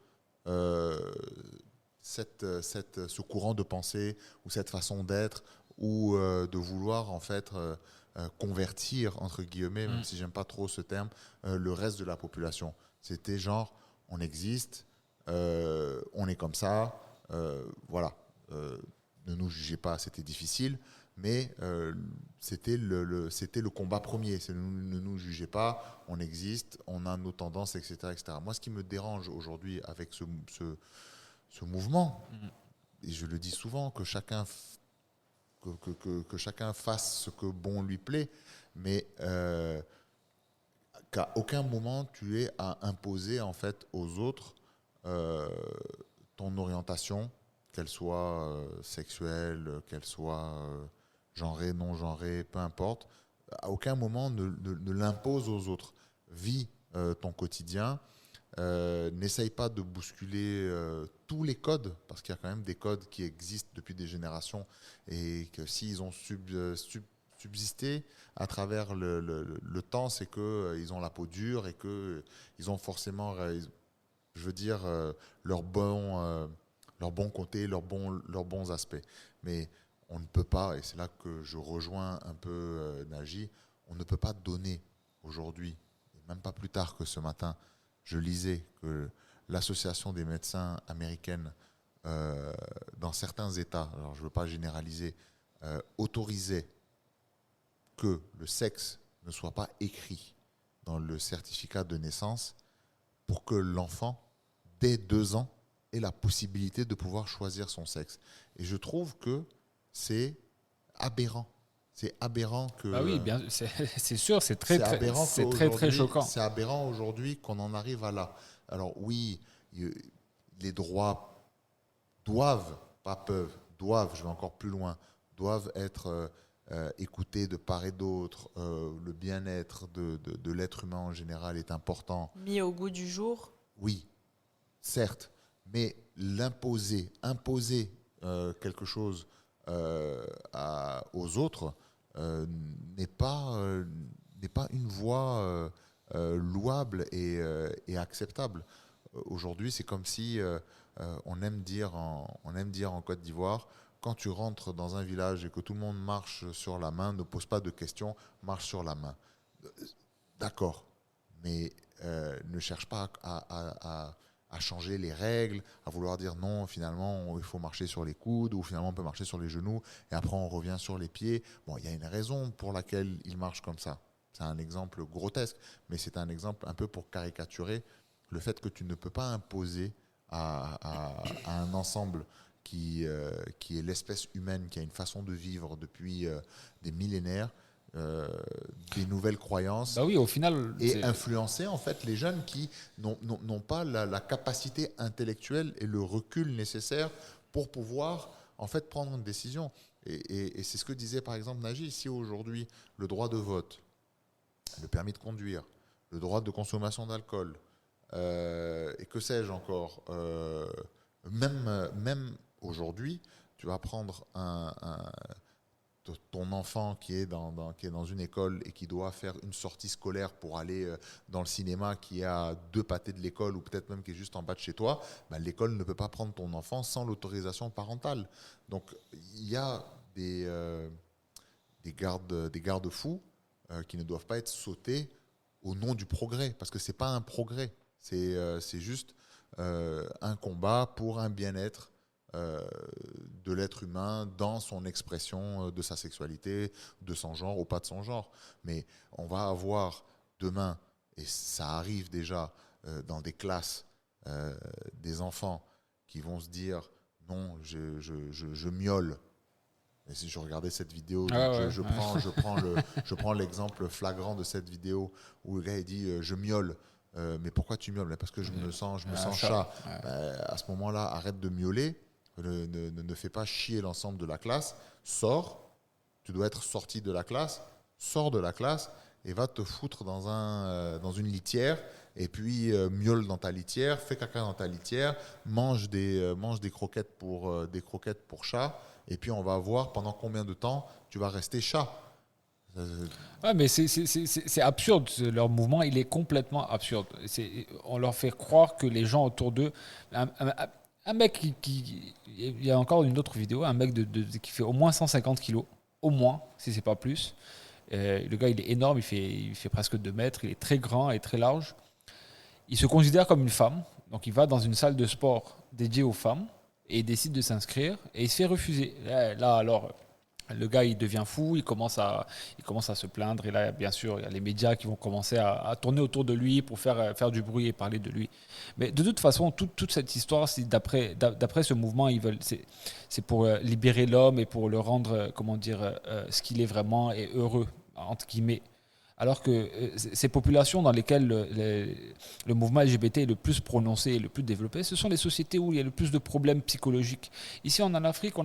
ce courant de pensée ou cette façon d'être ou de vouloir, en fait, convertir, entre guillemets, même si j'aime pas trop ce terme, le reste de la population. C'était genre, on existe, on est comme ça, voilà. Ne nous jugez pas, c'était difficile, mais c'était le combat premier. Ne nous jugez pas, on existe, on a nos tendances, etc., etc. Moi, ce qui me dérange aujourd'hui avec ce mouvement, et je le dis souvent, que chacun fasse ce que bon lui plaît, mais qu'à aucun moment tu aies à imposer en fait aux autres ton orientation, qu'elle soit sexuelle, qu'elle soit genrée, non genrée, peu importe. À aucun moment ne l'impose aux autres. Vis ton quotidien. N'essaye pas de bousculer tous les codes, parce qu'il y a quand même des codes qui existent depuis des générations et que s'ils ont subsisté à travers le temps, c'est qu'ils ont la peau dure et qu'ils ont forcément, je veux dire, leurs bons côtés, leurs bons aspects. Mais on ne peut pas, et c'est là que je rejoins un peu Naji, on ne peut pas donner aujourd'hui, et même pas plus tard que ce matin, je lisais que l'Association des médecins américaine, dans certains États, alors je ne veux pas généraliser, autorisait que le sexe ne soit pas écrit dans le certificat de naissance pour que l'enfant, dès 2 ans, ait la possibilité de pouvoir choisir son sexe. Et je trouve que c'est aberrant. C'est aberrant que... Ah oui, bien, c'est sûr, c'est très choquant. C'est aberrant aujourd'hui qu'on en arrive à là. Alors oui, les droits doivent, pas peuvent, doivent, je vais encore plus loin, doivent être écoutés de part et d'autre. Le bien-être de l'être humain en général est important. Mis au goût du jour. Oui, certes, mais imposer quelque chose aux autres n'est pas une voie louable et acceptable. Aujourd'hui, c'est comme si on aime dire en Côte d'Ivoire, quand tu rentres dans un village et que tout le monde marche sur la main, ne pose pas de questions, marche sur la main. D'accord, mais ne cherche pas à changer les règles, à vouloir dire non, finalement, il faut marcher sur les coudes, ou finalement, on peut marcher sur les genoux, et après, on revient sur les pieds. Bon, il y a une raison pour laquelle il marche comme ça. C'est un exemple grotesque, mais c'est un exemple un peu pour caricaturer le fait que tu ne peux pas imposer à un ensemble qui est l'espèce humaine, qui a une façon de vivre depuis des millénaires, des nouvelles croyances, bah oui, au final, et influencer en fait les jeunes qui n'ont pas la capacité intellectuelle et le recul nécessaire pour pouvoir en fait prendre une décision. Et c'est ce que disait par exemple Naji. Si aujourd'hui le droit de vote, le permis de conduire, le droit de consommation d'alcool, et que sais-je encore, même aujourd'hui, tu vas prendre ton enfant qui est dans une école et qui doit faire une sortie scolaire pour aller dans le cinéma, qui est à 2 pâtés de l'école ou peut-être même qui est juste en bas de chez toi, ben, l'école ne peut pas prendre ton enfant sans l'autorisation parentale. Donc il y a des garde-fous qui ne doivent pas être sautés au nom du progrès, parce que ce n'est pas un progrès, c'est juste un combat pour un bien-être de l'être humain dans son expression de sa sexualité, de son genre ou pas de son genre. Mais on va avoir demain, et ça arrive déjà dans des classes, des enfants qui vont se dire « Non, je miaule ». Et si je regardais cette vidéo, je prends l'exemple flagrant de cette vidéo où le gars il dit je miaule. Mais pourquoi tu miaules? Parce que je me sens chat. Ouais. À ce moment-là, arrête de miauler, ne fais pas chier l'ensemble de la classe, sors, tu dois être sorti de la classe, sors de la classe et va te foutre dans une litière et puis miaule dans ta litière, fais caca dans ta litière, mange des croquettes pour chat. Et puis, on va voir pendant combien de temps tu vas rester chat. Ouais, mais c'est absurde. Leur mouvement, il est complètement absurde. On leur fait croire que les gens autour d'eux... Un mec il y a encore une autre vidéo, un mec qui fait au moins 150 kilos, au moins, si c'est pas plus. Le gars, il est énorme, il fait presque 2 mètres, il est très grand et très large. Il se considère comme une femme. Donc, il va dans une salle de sport dédiée aux femmes. Et il décide de s'inscrire et il se fait refuser. Là, alors, le gars, il devient fou, il commence à se plaindre. Et là, bien sûr, il y a les médias qui vont commencer à tourner autour de lui pour faire du bruit et parler de lui. Mais de toute façon, toute cette histoire, d'après ce mouvement, c'est pour libérer l'homme et pour le rendre, ce qu'il est vraiment et heureux, entre guillemets. Alors que ces populations dans lesquelles le mouvement LGBT est le plus prononcé et le plus développé, ce sont les sociétés où il y a le plus de problèmes psychologiques. Ici en Afrique, il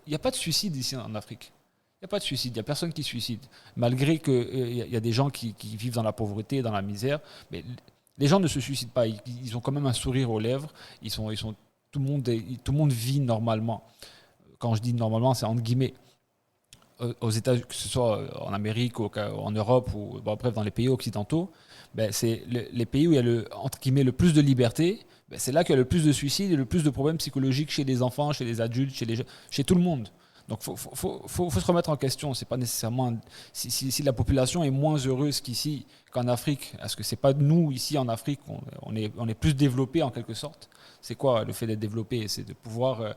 n'y a pas de suicide ici en Afrique. Il n'y a pas de suicide, il n'y a personne qui suicide. Malgré qu'il y a des gens qui vivent dans la pauvreté, dans la misère, mais les gens ne se suicident pas. Ils ont quand même un sourire aux lèvres. Tout le monde vit normalement. Quand je dis normalement, c'est entre guillemets. Aux États, que ce soit en Amérique ou en Europe ou bref dans les pays occidentaux, c'est les pays où il y a entre guillemets le plus de liberté, c'est là qu'il y a le plus de suicides et le plus de problèmes psychologiques chez les enfants, chez les adultes, chez tout le monde. Donc faut se remettre en question. C'est pas nécessairement si la population est moins heureuse qu'ici qu'en Afrique. Est-ce que c'est pas nous ici en Afrique on est plus développés en quelque sorte? C'est quoi le fait d'être développé? C'est de pouvoir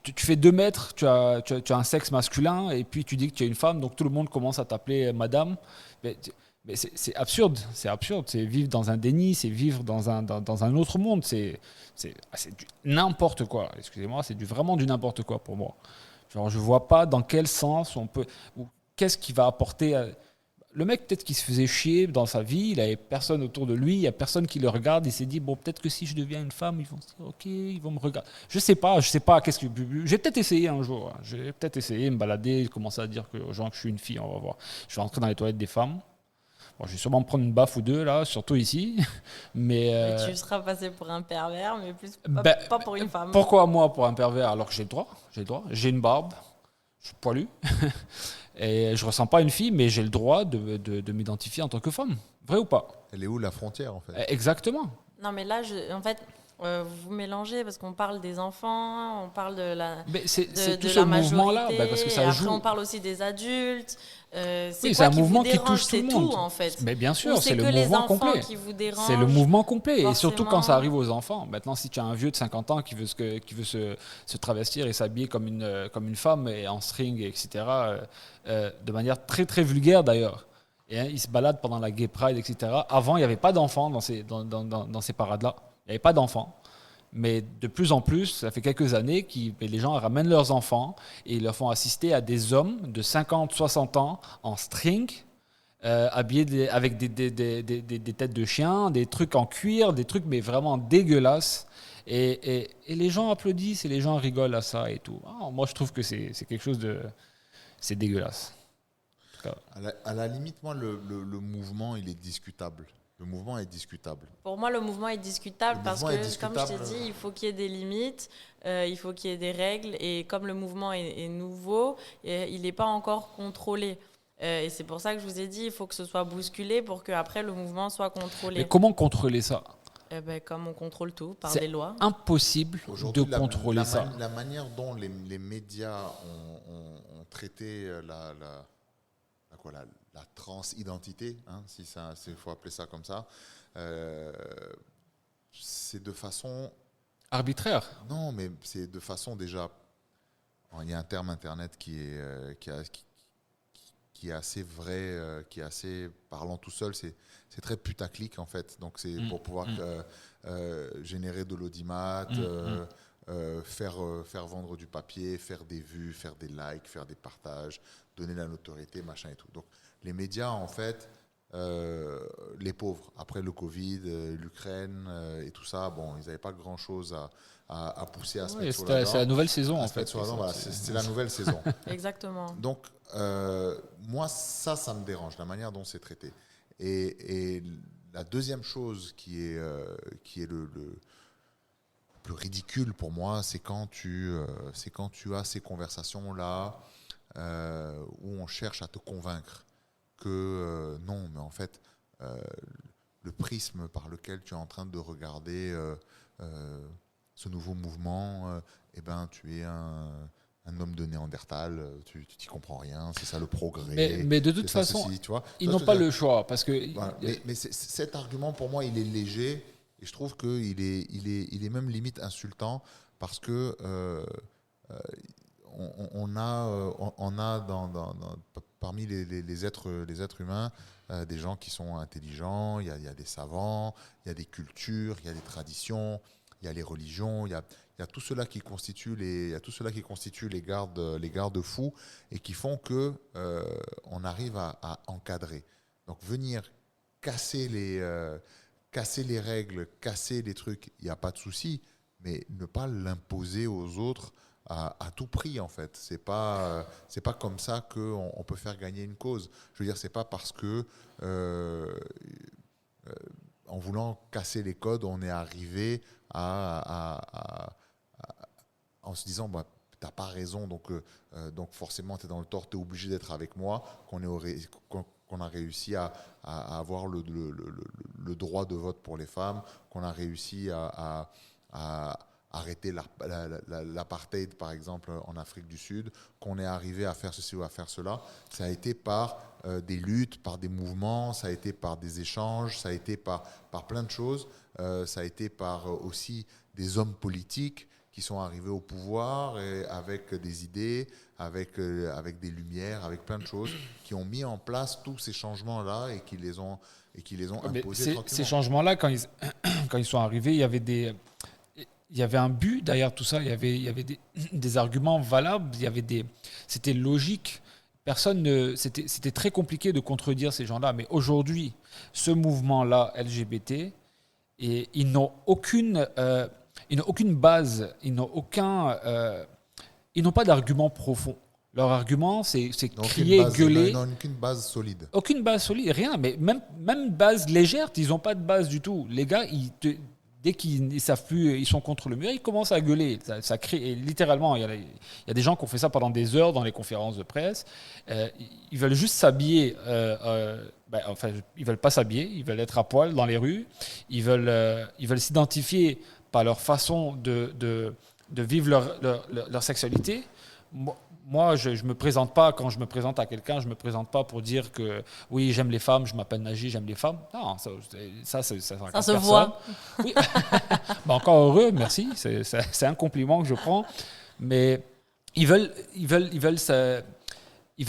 tu fais 2 mètres, tu as un sexe masculin et puis tu dis que tu es une femme, donc tout le monde commence à t'appeler madame. Mais c'est absurde, c'est vivre dans un déni, c'est vivre dans un autre monde, c'est du n'importe quoi. Excusez-moi, c'est vraiment du n'importe quoi pour moi. Genre, je vois pas dans quel sens on peut, ou qu'est-ce qui va apporter. Le mec, peut-être qu'il se faisait chier dans sa vie, il n'avait personne autour de lui, il n'y a personne qui le regarde, il s'est dit, bon, peut-être que si je deviens une femme, ils vont se dire, ok, ils vont me regarder. Je sais pas, je vais peut-être essayer un jour, je vais peut-être essayer, me balader, commencer à dire aux gens que je suis une fille, on va voir. Je vais rentrer dans les toilettes des femmes. Bon, je vais sûrement me prendre une baffe ou deux, là, surtout ici. Mais tu seras passé pour un pervers, mais pas pour une femme. Pourquoi moi, pour un pervers, alors que j'ai le droit, j'ai une barbe, je suis poilu. Et je ressens pas une fille, mais j'ai le droit de m'identifier en tant que femme. Vrai ou pas? Elle est où la frontière en fait? Exactement. Non, mais là, en fait, vous mélangez parce qu'on parle des enfants, on parle de la, c'est tout de ce la mouvement-là, majorité, parce que ça et après joue. on parle aussi des adultes. C'est un mouvement qui touche tout le monde. Tout, en fait. Mais bien sûr, c'est le que mouvement les enfants complet. Qui vous dérangent, c'est le mouvement complet, forcément. Et surtout quand ça arrive aux enfants. Maintenant, si tu as un vieux de 50 ans qui veut se travestir et s'habiller comme une femme et en string, etc., de manière très très vulgaire d'ailleurs. Et il se balade pendant la Gay Pride, etc. Avant, il n'y avait pas d'enfants dans ces parades-là. Il n'y avait pas d'enfants. Mais de plus en plus, ça fait quelques années que les gens ramènent leurs enfants et ils leur font assister à des hommes de 50, 60 ans en string, habillés avec des têtes de chiens, des trucs en cuir, des trucs mais vraiment dégueulasses. Et les gens applaudissent et les gens rigolent à ça et tout. Moi, je trouve que c'est quelque chose de... C'est dégueulasse. À la limite, moi, le mouvement, il est discutable. Le mouvement est discutable. Pour moi, le mouvement est discutable parce que, comme je t'ai dit, il faut qu'il y ait des limites, il faut qu'il y ait des règles. Et comme le mouvement est nouveau, il n'est pas encore contrôlé. Et c'est pour ça que je vous ai dit, il faut que ce soit bousculé pour qu'après, le mouvement soit contrôlé. Mais comment contrôler ça ? Comme on contrôle tout, par des lois. C'est impossible de contrôler ça. La manière dont les médias ont traité la transidentité, s'il faut appeler ça comme ça, c'est de façon arbitraire. Non, mais c'est de façon déjà. Il y a un terme internet qui est assez vrai, qui est assez parlant tout seul. C'est très putaclic en fait. Donc c'est pour pouvoir générer de l'audimat, faire vendre du papier, faire des vues, faire des likes, faire des partages, donner la notoriété, machin et tout. Donc les médias en fait. Les pauvres, après le Covid, l'Ukraine et tout ça, bon, ils n'avaient pas grand-chose à pousser à se mettre sur la dent. C'est la nouvelle saison, en fait. Voilà, c'est la nouvelle saison. Exactement. Donc, moi, ça me dérange, la manière dont c'est traité. Et la deuxième chose qui est le plus ridicule pour moi, c'est quand tu as ces conversations-là où on cherche à te convaincre que non, mais en fait, le prisme par lequel tu es en train de regarder ce nouveau mouvement, tu es un homme de Néandertal, tu t'y comprends rien, c'est ça le progrès. Mais de toute façon, ceci, tu vois. ils n'ont pas le choix. Parce que voilà. Mais cet argument, pour moi, il est léger et je trouve qu'il est même limite insultant parce que on a parmi les êtres humains des gens qui sont intelligents, il y a des savants, il y a des cultures, il y a des traditions, il y a les religions, il y a tout cela qui constitue les garde-fous et qui font que on arrive à encadrer. Donc venir casser les règles, casser les trucs, il n'y a pas de souci, mais ne pas l'imposer aux autres à tout prix en fait. C'est pas comme ça qu'on peut faire gagner une cause. Je veux dire, c'est pas parce que en voulant casser les codes, on est arrivé en se disant t'as pas raison, donc forcément t'es dans le tort, t'es obligé d'être avec moi, qu'on a réussi à avoir le droit de vote pour les femmes, qu'on a réussi à arrêter l'apartheid, par exemple, en Afrique du Sud, qu'on est arrivé à faire ceci ou à faire cela. Ça a été par des luttes, par des mouvements, ça a été par des échanges, ça a été par plein de choses. Ça a été par aussi des hommes politiques qui sont arrivés au pouvoir et avec des idées, avec des lumières, avec plein de choses, qui ont mis en place tous ces changements-là et qui les ont imposés tranquillement. Ces changements-là, quand ils sont arrivés, il y avait un but derrière tout ça, il y avait des arguments valables, c'était logique. C'était très compliqué de contredire ces gens-là. Mais aujourd'hui, ce mouvement-là, LGBT, ils n'ont aucune base, ils n'ont pas d'argument profond. Leur argument, c'est crier, gueuler. Ils n'ont aucune base solide. Aucune base solide, rien. Mais même base légère, ils n'ont pas de base du tout. Les gars, dès qu'ils ne savent plus, ils sont contre le mur, ils commencent à gueuler. Ça crée, et littéralement, il y a des gens qui ont fait ça pendant des heures dans les conférences de presse. Ils veulent juste s'habiller. Ils veulent pas s'habiller, ils veulent être à poil dans les rues. Ils veulent s'identifier par leur façon de vivre leur sexualité. Moi, je me présente pas, quand je me présente à quelqu'un, je me présente pas pour dire que oui, j'aime les femmes, je m'appelle Naji, j'aime les femmes. Non, ça se voit. Oui. Encore heureux, merci. C'est un compliment que je prends. Mais ils veulent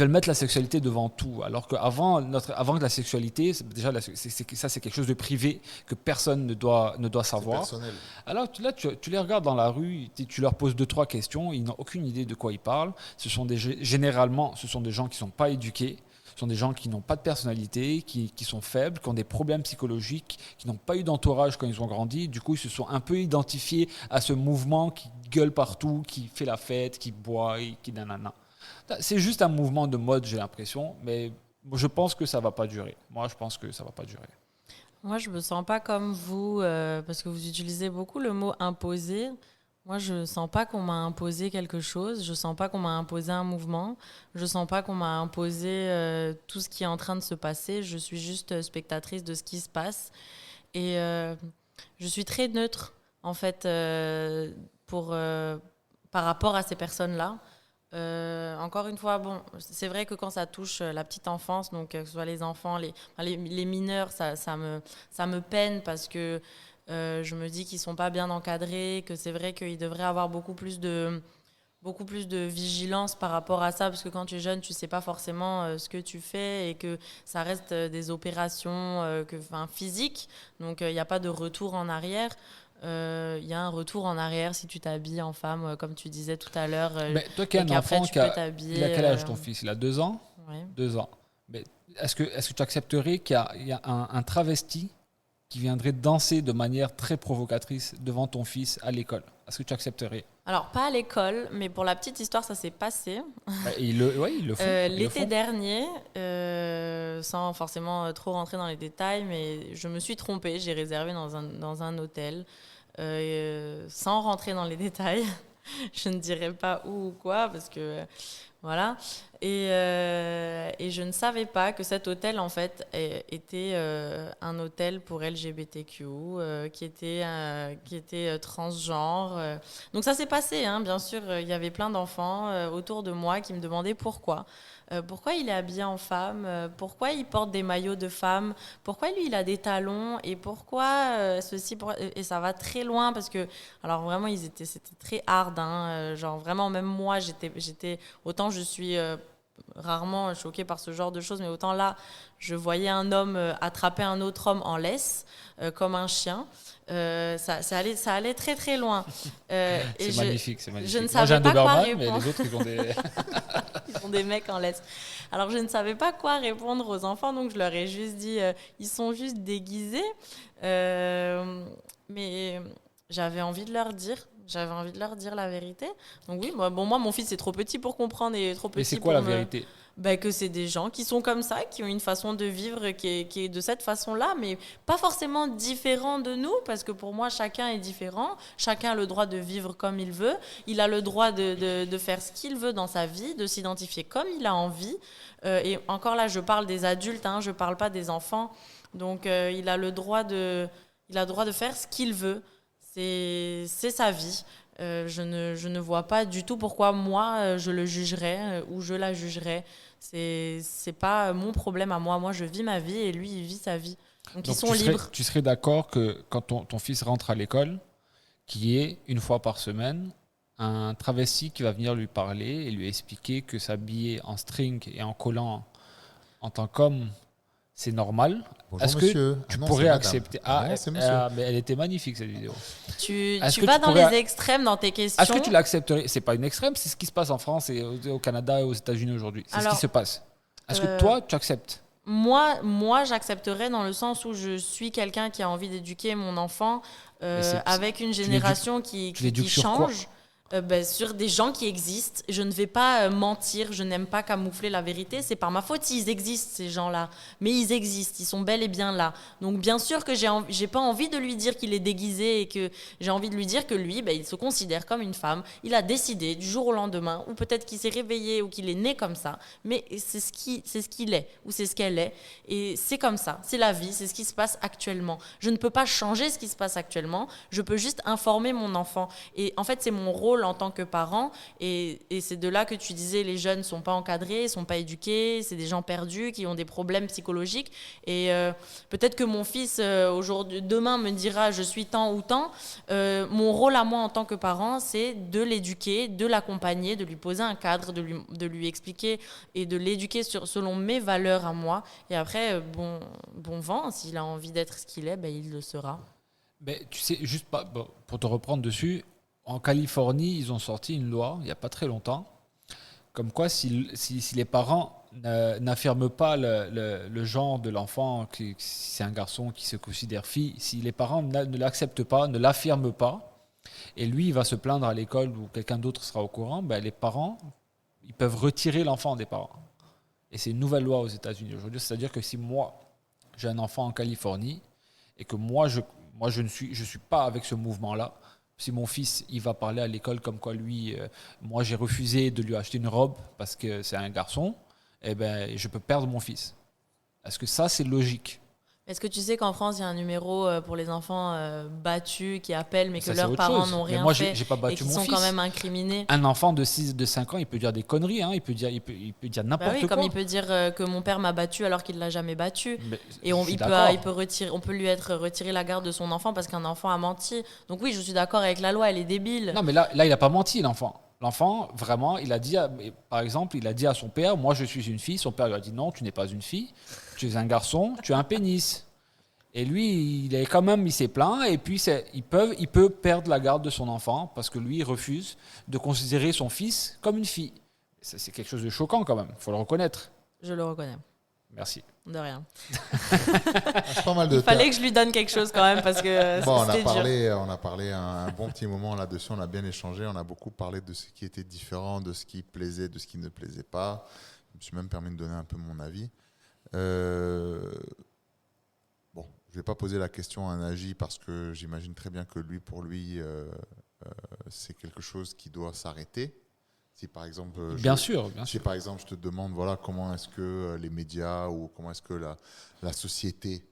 mettre la sexualité devant tout, alors qu'avant que la sexualité, c'est quelque chose de privé que personne ne doit savoir. C'est personnel. Alors là, tu les regardes dans la rue, tu leur poses 2-3 questions, ils n'ont aucune idée de quoi ils parlent. Généralement, ce sont des gens qui ne sont pas éduqués, ce sont des gens qui n'ont pas de personnalité, qui sont faibles, qui ont des problèmes psychologiques, qui n'ont pas eu d'entourage quand ils ont grandi. Du coup, ils se sont un peu identifiés à ce mouvement qui gueule partout, qui fait la fête, qui boit, qui nanana. C'est juste un mouvement de mode, j'ai l'impression, mais je pense que ça ne va pas durer. Moi, je pense que ça ne va pas durer. Moi, je ne me sens pas comme vous, parce que vous utilisez beaucoup le mot « imposer ». Moi, je ne sens pas qu'on m'a imposé quelque chose. Je ne sens pas qu'on m'a imposé un mouvement. Je ne sens pas qu'on m'a imposé tout ce qui est en train de se passer. Je suis juste spectatrice de ce qui se passe. Et je suis très neutre, en fait, par rapport à ces personnes-là. Encore une fois, bon, c'est vrai que quand ça touche la petite enfance, donc que ce soit les enfants, les mineurs, ça me peine parce que Je me dis qu'ils sont pas bien encadrés, que c'est vrai qu'ils devraient avoir beaucoup plus de vigilance par rapport à ça, parce que quand tu es jeune, tu sais pas forcément ce que tu fais et que ça reste des opérations physiques, donc il n'y a pas de retour en arrière. Il y a un retour en arrière si tu t'habilles en femme, comme tu disais tout à l'heure. Toi qui as un enfant, il a quel âge ton fils? Il a 2 ans? Ouais. 2 ans. Mais est-ce que tu accepterais qu'il y a un travesti qui viendrait danser de manière très provocatrice devant ton fils à l'école? Est-ce que tu accepterais? Alors, pas à l'école, mais pour la petite histoire, ça s'est passé. Ils le font. L'été dernier, sans forcément trop rentrer dans les détails, mais je me suis trompée. J'ai réservé dans un hôtel, sans rentrer dans les détails. Je ne dirai pas où ou quoi, parce que... Voilà. Et je ne savais pas que cet hôtel, en fait, était un hôtel pour LGBTQ, qui était transgenre. Donc ça s'est passé, hein, bien sûr. Il y avait plein d'enfants autour de moi qui me demandaient pourquoi. Pourquoi il est habillé en femme, pourquoi il porte des maillots de femme, pourquoi lui il a des talons et pourquoi ceci. Et ça va très loin parce que, alors vraiment, c'était très hard. Hein, genre vraiment, même moi, j'étais autant je suis rarement choquée par ce genre de choses, mais autant là, je voyais un homme attraper un autre homme en laisse, comme un chien. Ça allait très très loin. C'est magnifique. Je ne Moi, j'ai savais un pas quoi Doberman, mais répondre. les autres, ils ont des... Ils sont des mecs en laisse. Alors, je ne savais pas quoi répondre aux enfants, donc je leur ai juste dit ils sont juste déguisés. Mais j'avais envie de leur dire. J'avais envie de leur dire la vérité. Donc oui, moi, mon fils est trop petit pour comprendre et trop petit. Mais c'est quoi la vérité? Que c'est des gens qui sont comme ça, qui ont une façon de vivre qui est de cette façon-là, mais pas forcément différent de nous, parce que pour moi, chacun est différent. Chacun a le droit de vivre comme il veut. Il a le droit de faire ce qu'il veut dans sa vie, de s'identifier comme il a envie. Et encore là, je parle des adultes, hein, je ne parle pas des enfants. Donc, il a le droit de faire ce qu'il veut. C'est sa vie. Je ne vois pas du tout pourquoi moi je le jugerais ou je la jugerais. C'est pas mon problème à moi. Moi, je vis ma vie et lui, il vit sa vie. Donc ils sont libres. Tu serais d'accord que quand ton fils rentre à l'école, qu'il y ait une fois par semaine un travesti qui va venir lui parler et lui expliquer que s'habiller en string et en collant en tant qu'homme, c'est normal. Bonjour, Est-ce monsieur. que tu non, pourrais c'est accepter non, c'est monsieur. mais elle était magnifique cette vidéo. Tu vas dans les extrêmes dans tes questions. Est-ce que tu l'accepterais? C'est pas une extrême, c'est ce qui se passe en France et au Canada et aux États-Unis aujourd'hui. C'est ce qui se passe. Est-ce que toi, tu acceptes? Moi, j'accepterais dans le sens où je suis quelqu'un qui a envie d'éduquer mon enfant avec une génération qui change. Sur des gens qui existent. Je ne vais pas mentir, je n'aime pas camoufler la vérité. C'est par ma faute s'ils existent, ces gens-là. Mais ils existent, ils sont bel et bien là. Donc bien sûr que j'ai pas envie de lui dire qu'il est déguisé et que j'ai envie de lui dire que lui, il se considère comme une femme. Il a décidé du jour au lendemain, ou peut-être qu'il s'est réveillé ou qu'il est né comme ça. Mais c'est ce qu'il est, ou c'est ce qu'elle est. Et c'est comme ça, c'est la vie, c'est ce qui se passe actuellement. Je ne peux pas changer ce qui se passe actuellement, je peux juste informer mon enfant. Et en fait, c'est mon rôle en tant que parent, et c'est de là que tu disais les jeunes ne sont pas encadrés, ne sont pas éduqués, c'est des gens perdus qui ont des problèmes psychologiques, et peut-être que mon fils demain me dira je suis tant ou tant. Mon rôle à moi en tant que parent, c'est de l'éduquer, de l'accompagner, de lui poser un cadre, de lui expliquer et de l'éduquer selon mes valeurs à moi, et après bon vent, s'il a envie d'être ce qu'il est, il le sera. Mais tu sais, juste pour te reprendre dessus, en Californie, ils ont sorti une loi, il n'y a pas très longtemps, comme quoi si les parents n'affirment pas le genre de l'enfant, si c'est un garçon qui se considère fille, si les parents ne l'acceptent pas, ne l'affirment pas, et lui, il va se plaindre à l'école ou quelqu'un d'autre sera au courant, les parents, ils peuvent retirer l'enfant des parents. Et c'est une nouvelle loi aux États-Unis aujourd'hui, c'est-à-dire que si moi, j'ai un enfant en Californie, et que moi, je ne suis pas avec ce mouvement-là, si mon fils il va parler à l'école comme quoi lui, moi j'ai refusé de lui acheter une robe parce que c'est un garçon, je peux perdre mon fils. Est-ce que ça c'est logique? Est-ce que tu sais qu'en France, il y a un numéro pour les enfants battus qui appellent mais que Ça, c'est leurs autre parents chose. n'ont Mais rien moi, fait j'ai pas battu et qui mon sont fils. quand même incriminés? Un enfant de 5 ans, il peut dire des conneries, hein. Il peut dire n'importe Bah oui, quoi. comme il peut dire que mon père m'a battu alors qu'il l'a jamais battu. Mais Et je suis il d'accord. peut retirer, on peut lui être retiré la garde de son enfant parce qu'un enfant a menti. Donc oui, je suis d'accord avec la loi, elle est débile. Non, mais là, il n'a pas menti, l'enfant. L'enfant, vraiment, il a dit, par exemple, il a dit à son père, moi, je suis une fille. Son père lui a dit, non, tu n'es pas une fille. Tu es un garçon, tu as un pénis. Et lui, il s'est plaint. Et puis, il peut perdre la garde de son enfant parce que lui, il refuse de considérer son fils comme une fille. C'est quelque chose de choquant quand même. Il faut le reconnaître. Je le reconnais. Merci. De rien. Pas mal de Il fallait que je lui donne quelque chose quand même parce que Bon, c'était dur. on a parlé un bon petit moment là-dessus, on a bien échangé, on a beaucoup parlé de ce qui était différent, de ce qui plaisait, de ce qui ne plaisait pas. Je me suis même permis de donner un peu mon avis. Bon, je ne vais pas poser la question à Naji parce que j'imagine très bien que pour lui, c'est quelque chose qui doit s'arrêter. Si par exemple, Bien sûr. Si par exemple je te demande voilà, comment est-ce que les médias ou comment est-ce que la société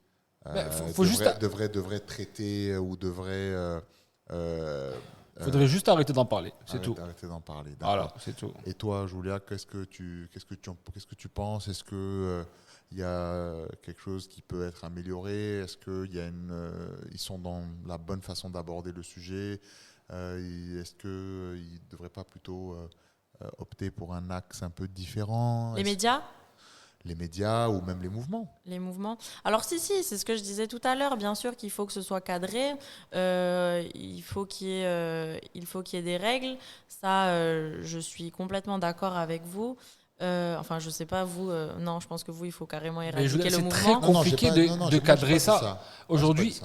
devrait traiter ou devrait... faudrait juste arrêter d'en parler, c'est tout. Arrêter d'en parler, d'accord. Voilà, c'est tout. Et toi, Julia, qu'est-ce que tu penses? Est-ce que il y a quelque chose qui peut être amélioré? Est-ce qu'il y a ils sont dans la bonne façon d'aborder le sujet? Est-ce qu'ils ne devraient pas plutôt opter pour un axe un peu différent? Les médias? Les médias ou même les mouvements. Les mouvements. Alors si, c'est ce que je disais tout à l'heure. Bien sûr qu'il faut que ce soit cadré. Il faut qu'il y ait des règles. Ça, je suis complètement d'accord avec vous. Enfin, je sais pas, vous, non, je pense que vous, il faut carrément éradiquer le mouvement. C'est très compliqué de cadrer ça. Aujourd'hui,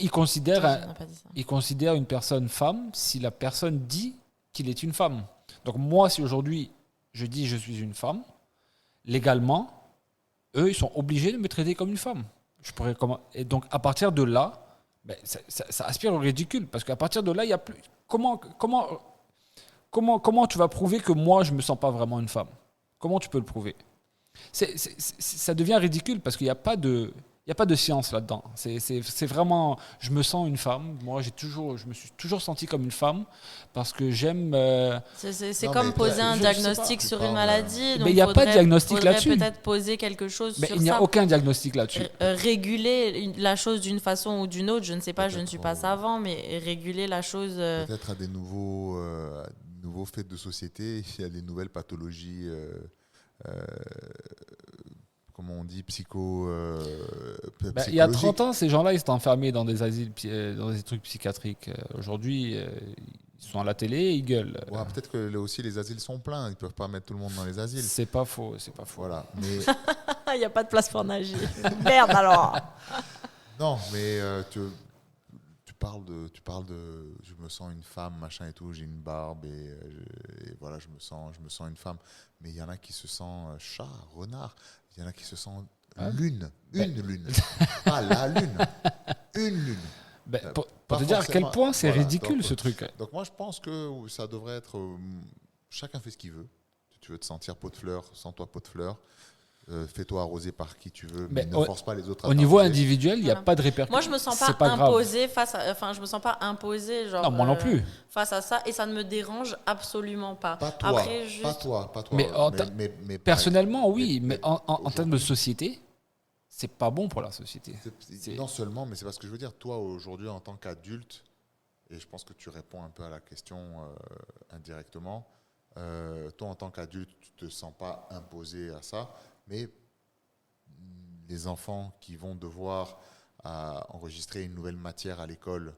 il considère une personne femme si la personne dit qu'il est une femme. Donc moi, si aujourd'hui, je dis je suis une femme, légalement, eux, ils sont obligés de me traiter comme une femme. Et donc, à partir de là, ça aspire au ridicule. Parce qu'à partir de là, il y a plus... Comment tu vas prouver que moi, je ne me sens pas vraiment une femme? Comment tu peux le prouver? Ça devient ridicule parce qu'il n'y a pas de science là-dedans. C'est vraiment... Je me sens une femme. Moi, je me suis toujours senti comme une femme parce que j'aime... C'est comme poser un diagnostic sur une maladie. Mais il n'y a pas de diagnostic là-dessus. Il faudrait peut-être poser quelque chose sur ça. Il n'y a aucun diagnostic là-dessus. Réguler la chose d'une façon ou d'une autre, je ne sais pas, je ne suis pas savant, mais réguler la chose... Peut-être à des nouveaux faits de société, il y a des nouvelles pathologies... comment on dit, il y a 30 ans, ces gens-là, ils étaient enfermés dans des asiles, dans des trucs psychiatriques. Aujourd'hui, ils sont à la télé, ils gueulent. Ouais, peut-être que là aussi, les asiles sont pleins. Ils ne peuvent pas mettre tout le monde dans les asiles. C'est pas faux. Voilà. Mais... il n'y a pas de place pour nager. Merde alors. Non, mais tu parles de je me sens une femme, machin et tout, j'ai une barbe et voilà, je me sens une femme. Mais il y en a qui se sentent chat, renard. Il y en a qui se sentent lune. Une lune. Pas la lune. Une lune. Pour te dire à quel point c'est ridicule ce truc. Donc moi je pense que ça devrait être... chacun fait ce qu'il veut. Si tu veux te sentir pot de fleurs, sens-toi pot de fleurs. Fais-toi arroser par qui tu veux, mais ne force pas les autres à au niveau individuel, il n'y a pas de répercussions. Moi, je me sens pas imposée je me sens pas imposée, genre. Non, moi non plus. Face à ça, et ça ne me dérange absolument pas. Pas toi. Après, juste... pas toi. Mais personnellement, oui. Mais en termes de société, c'est pas bon pour la société. Non seulement, mais c'est parce que je veux dire, toi aujourd'hui en tant qu'adulte, et je pense que tu réponds un peu à la question indirectement. Toi en tant qu'adulte, tu te sens pas imposé à ça. Mais les enfants qui vont devoir enregistrer une nouvelle matière à l'école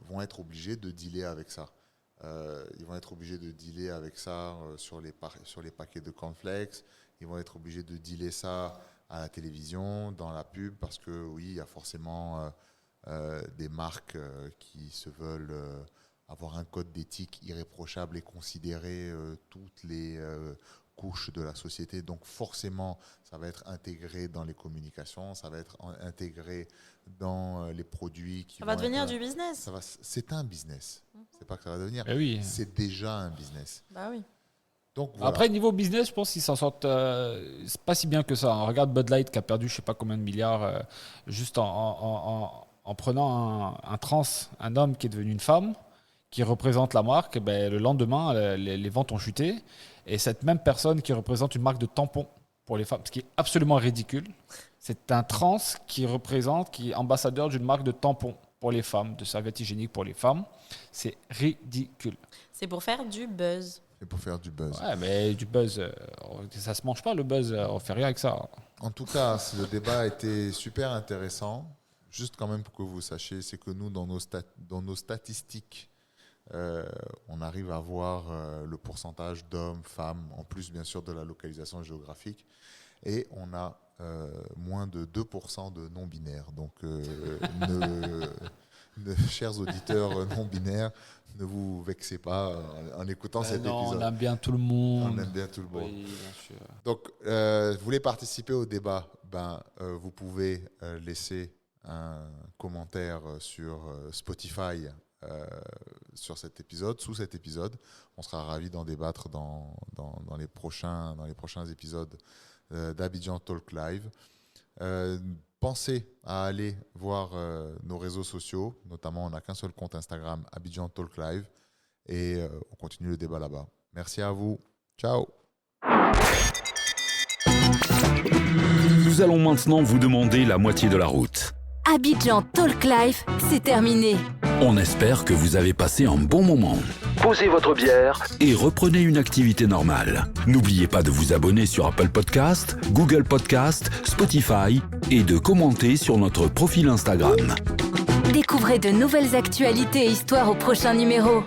vont être obligés de dealer avec ça. Ils vont être obligés de dealer avec ça sur les paquets de cornflakes. Ils vont être obligés de dealer ça à la télévision, dans la pub, parce que oui, il y a forcément des marques qui se veulent avoir un code d'éthique irréprochable et considérer toutes les... couche de la société, donc forcément ça va être intégré dans les communications, ça va être intégré dans les produits qui ça va devenir du business. C'est un business. C'est pas que ça va devenir, oui. C'est déjà un business. Bah oui. Donc, voilà. Après, niveau business, je pense qu'ils s'en sortent c'est pas si bien que ça. On regarde Bud Light qui a perdu je sais pas combien de milliards juste en prenant un homme qui est devenu une femme, qui représente la marque. Ben, le lendemain, les ventes ont chuté. Et cette même personne qui représente une marque de tampons pour les femmes, ce qui est absolument ridicule, c'est un trans qui est ambassadeur d'une marque de tampons pour les femmes, de serviettes hygiéniques pour les femmes. C'est ridicule. C'est pour faire du buzz. C'est pour faire du buzz. Ouais, mais du buzz, ça se mange pas le buzz, on fait rien avec ça. En tout cas, le débat a été super intéressant. Juste quand même pour que vous sachiez, c'est que nous, dans nos statistiques, on arrive à voir le pourcentage d'hommes, femmes, en plus bien sûr de la localisation géographique. Et on a moins de 2% de non-binaires. Donc, chers auditeurs non-binaires, ne vous vexez pas en écoutant cet épisode. On aime bien tout le monde. On aime bien tout le monde. Oui, bien sûr. Donc, vous voulez participer au débat, vous pouvez laisser un commentaire sur Spotify sur cet épisode, sous cet épisode. On sera ravis d'en débattre dans les prochains épisodes d'Abidjan Talk Live. Pensez à aller voir nos réseaux sociaux, notamment on n'a qu'un seul compte Instagram, Abidjan Talk Live, et on continue le débat là-bas. Merci à vous. Ciao. Nous allons maintenant vous demander la moitié de la route. Abidjan Talk Live, c'est terminé. On espère que vous avez passé un bon moment. Posez votre bière et reprenez une activité normale. N'oubliez pas de vous abonner sur Apple Podcast, Google Podcast, Spotify et de commenter sur notre profil Instagram. Découvrez de nouvelles actualités et histoires au prochain numéro.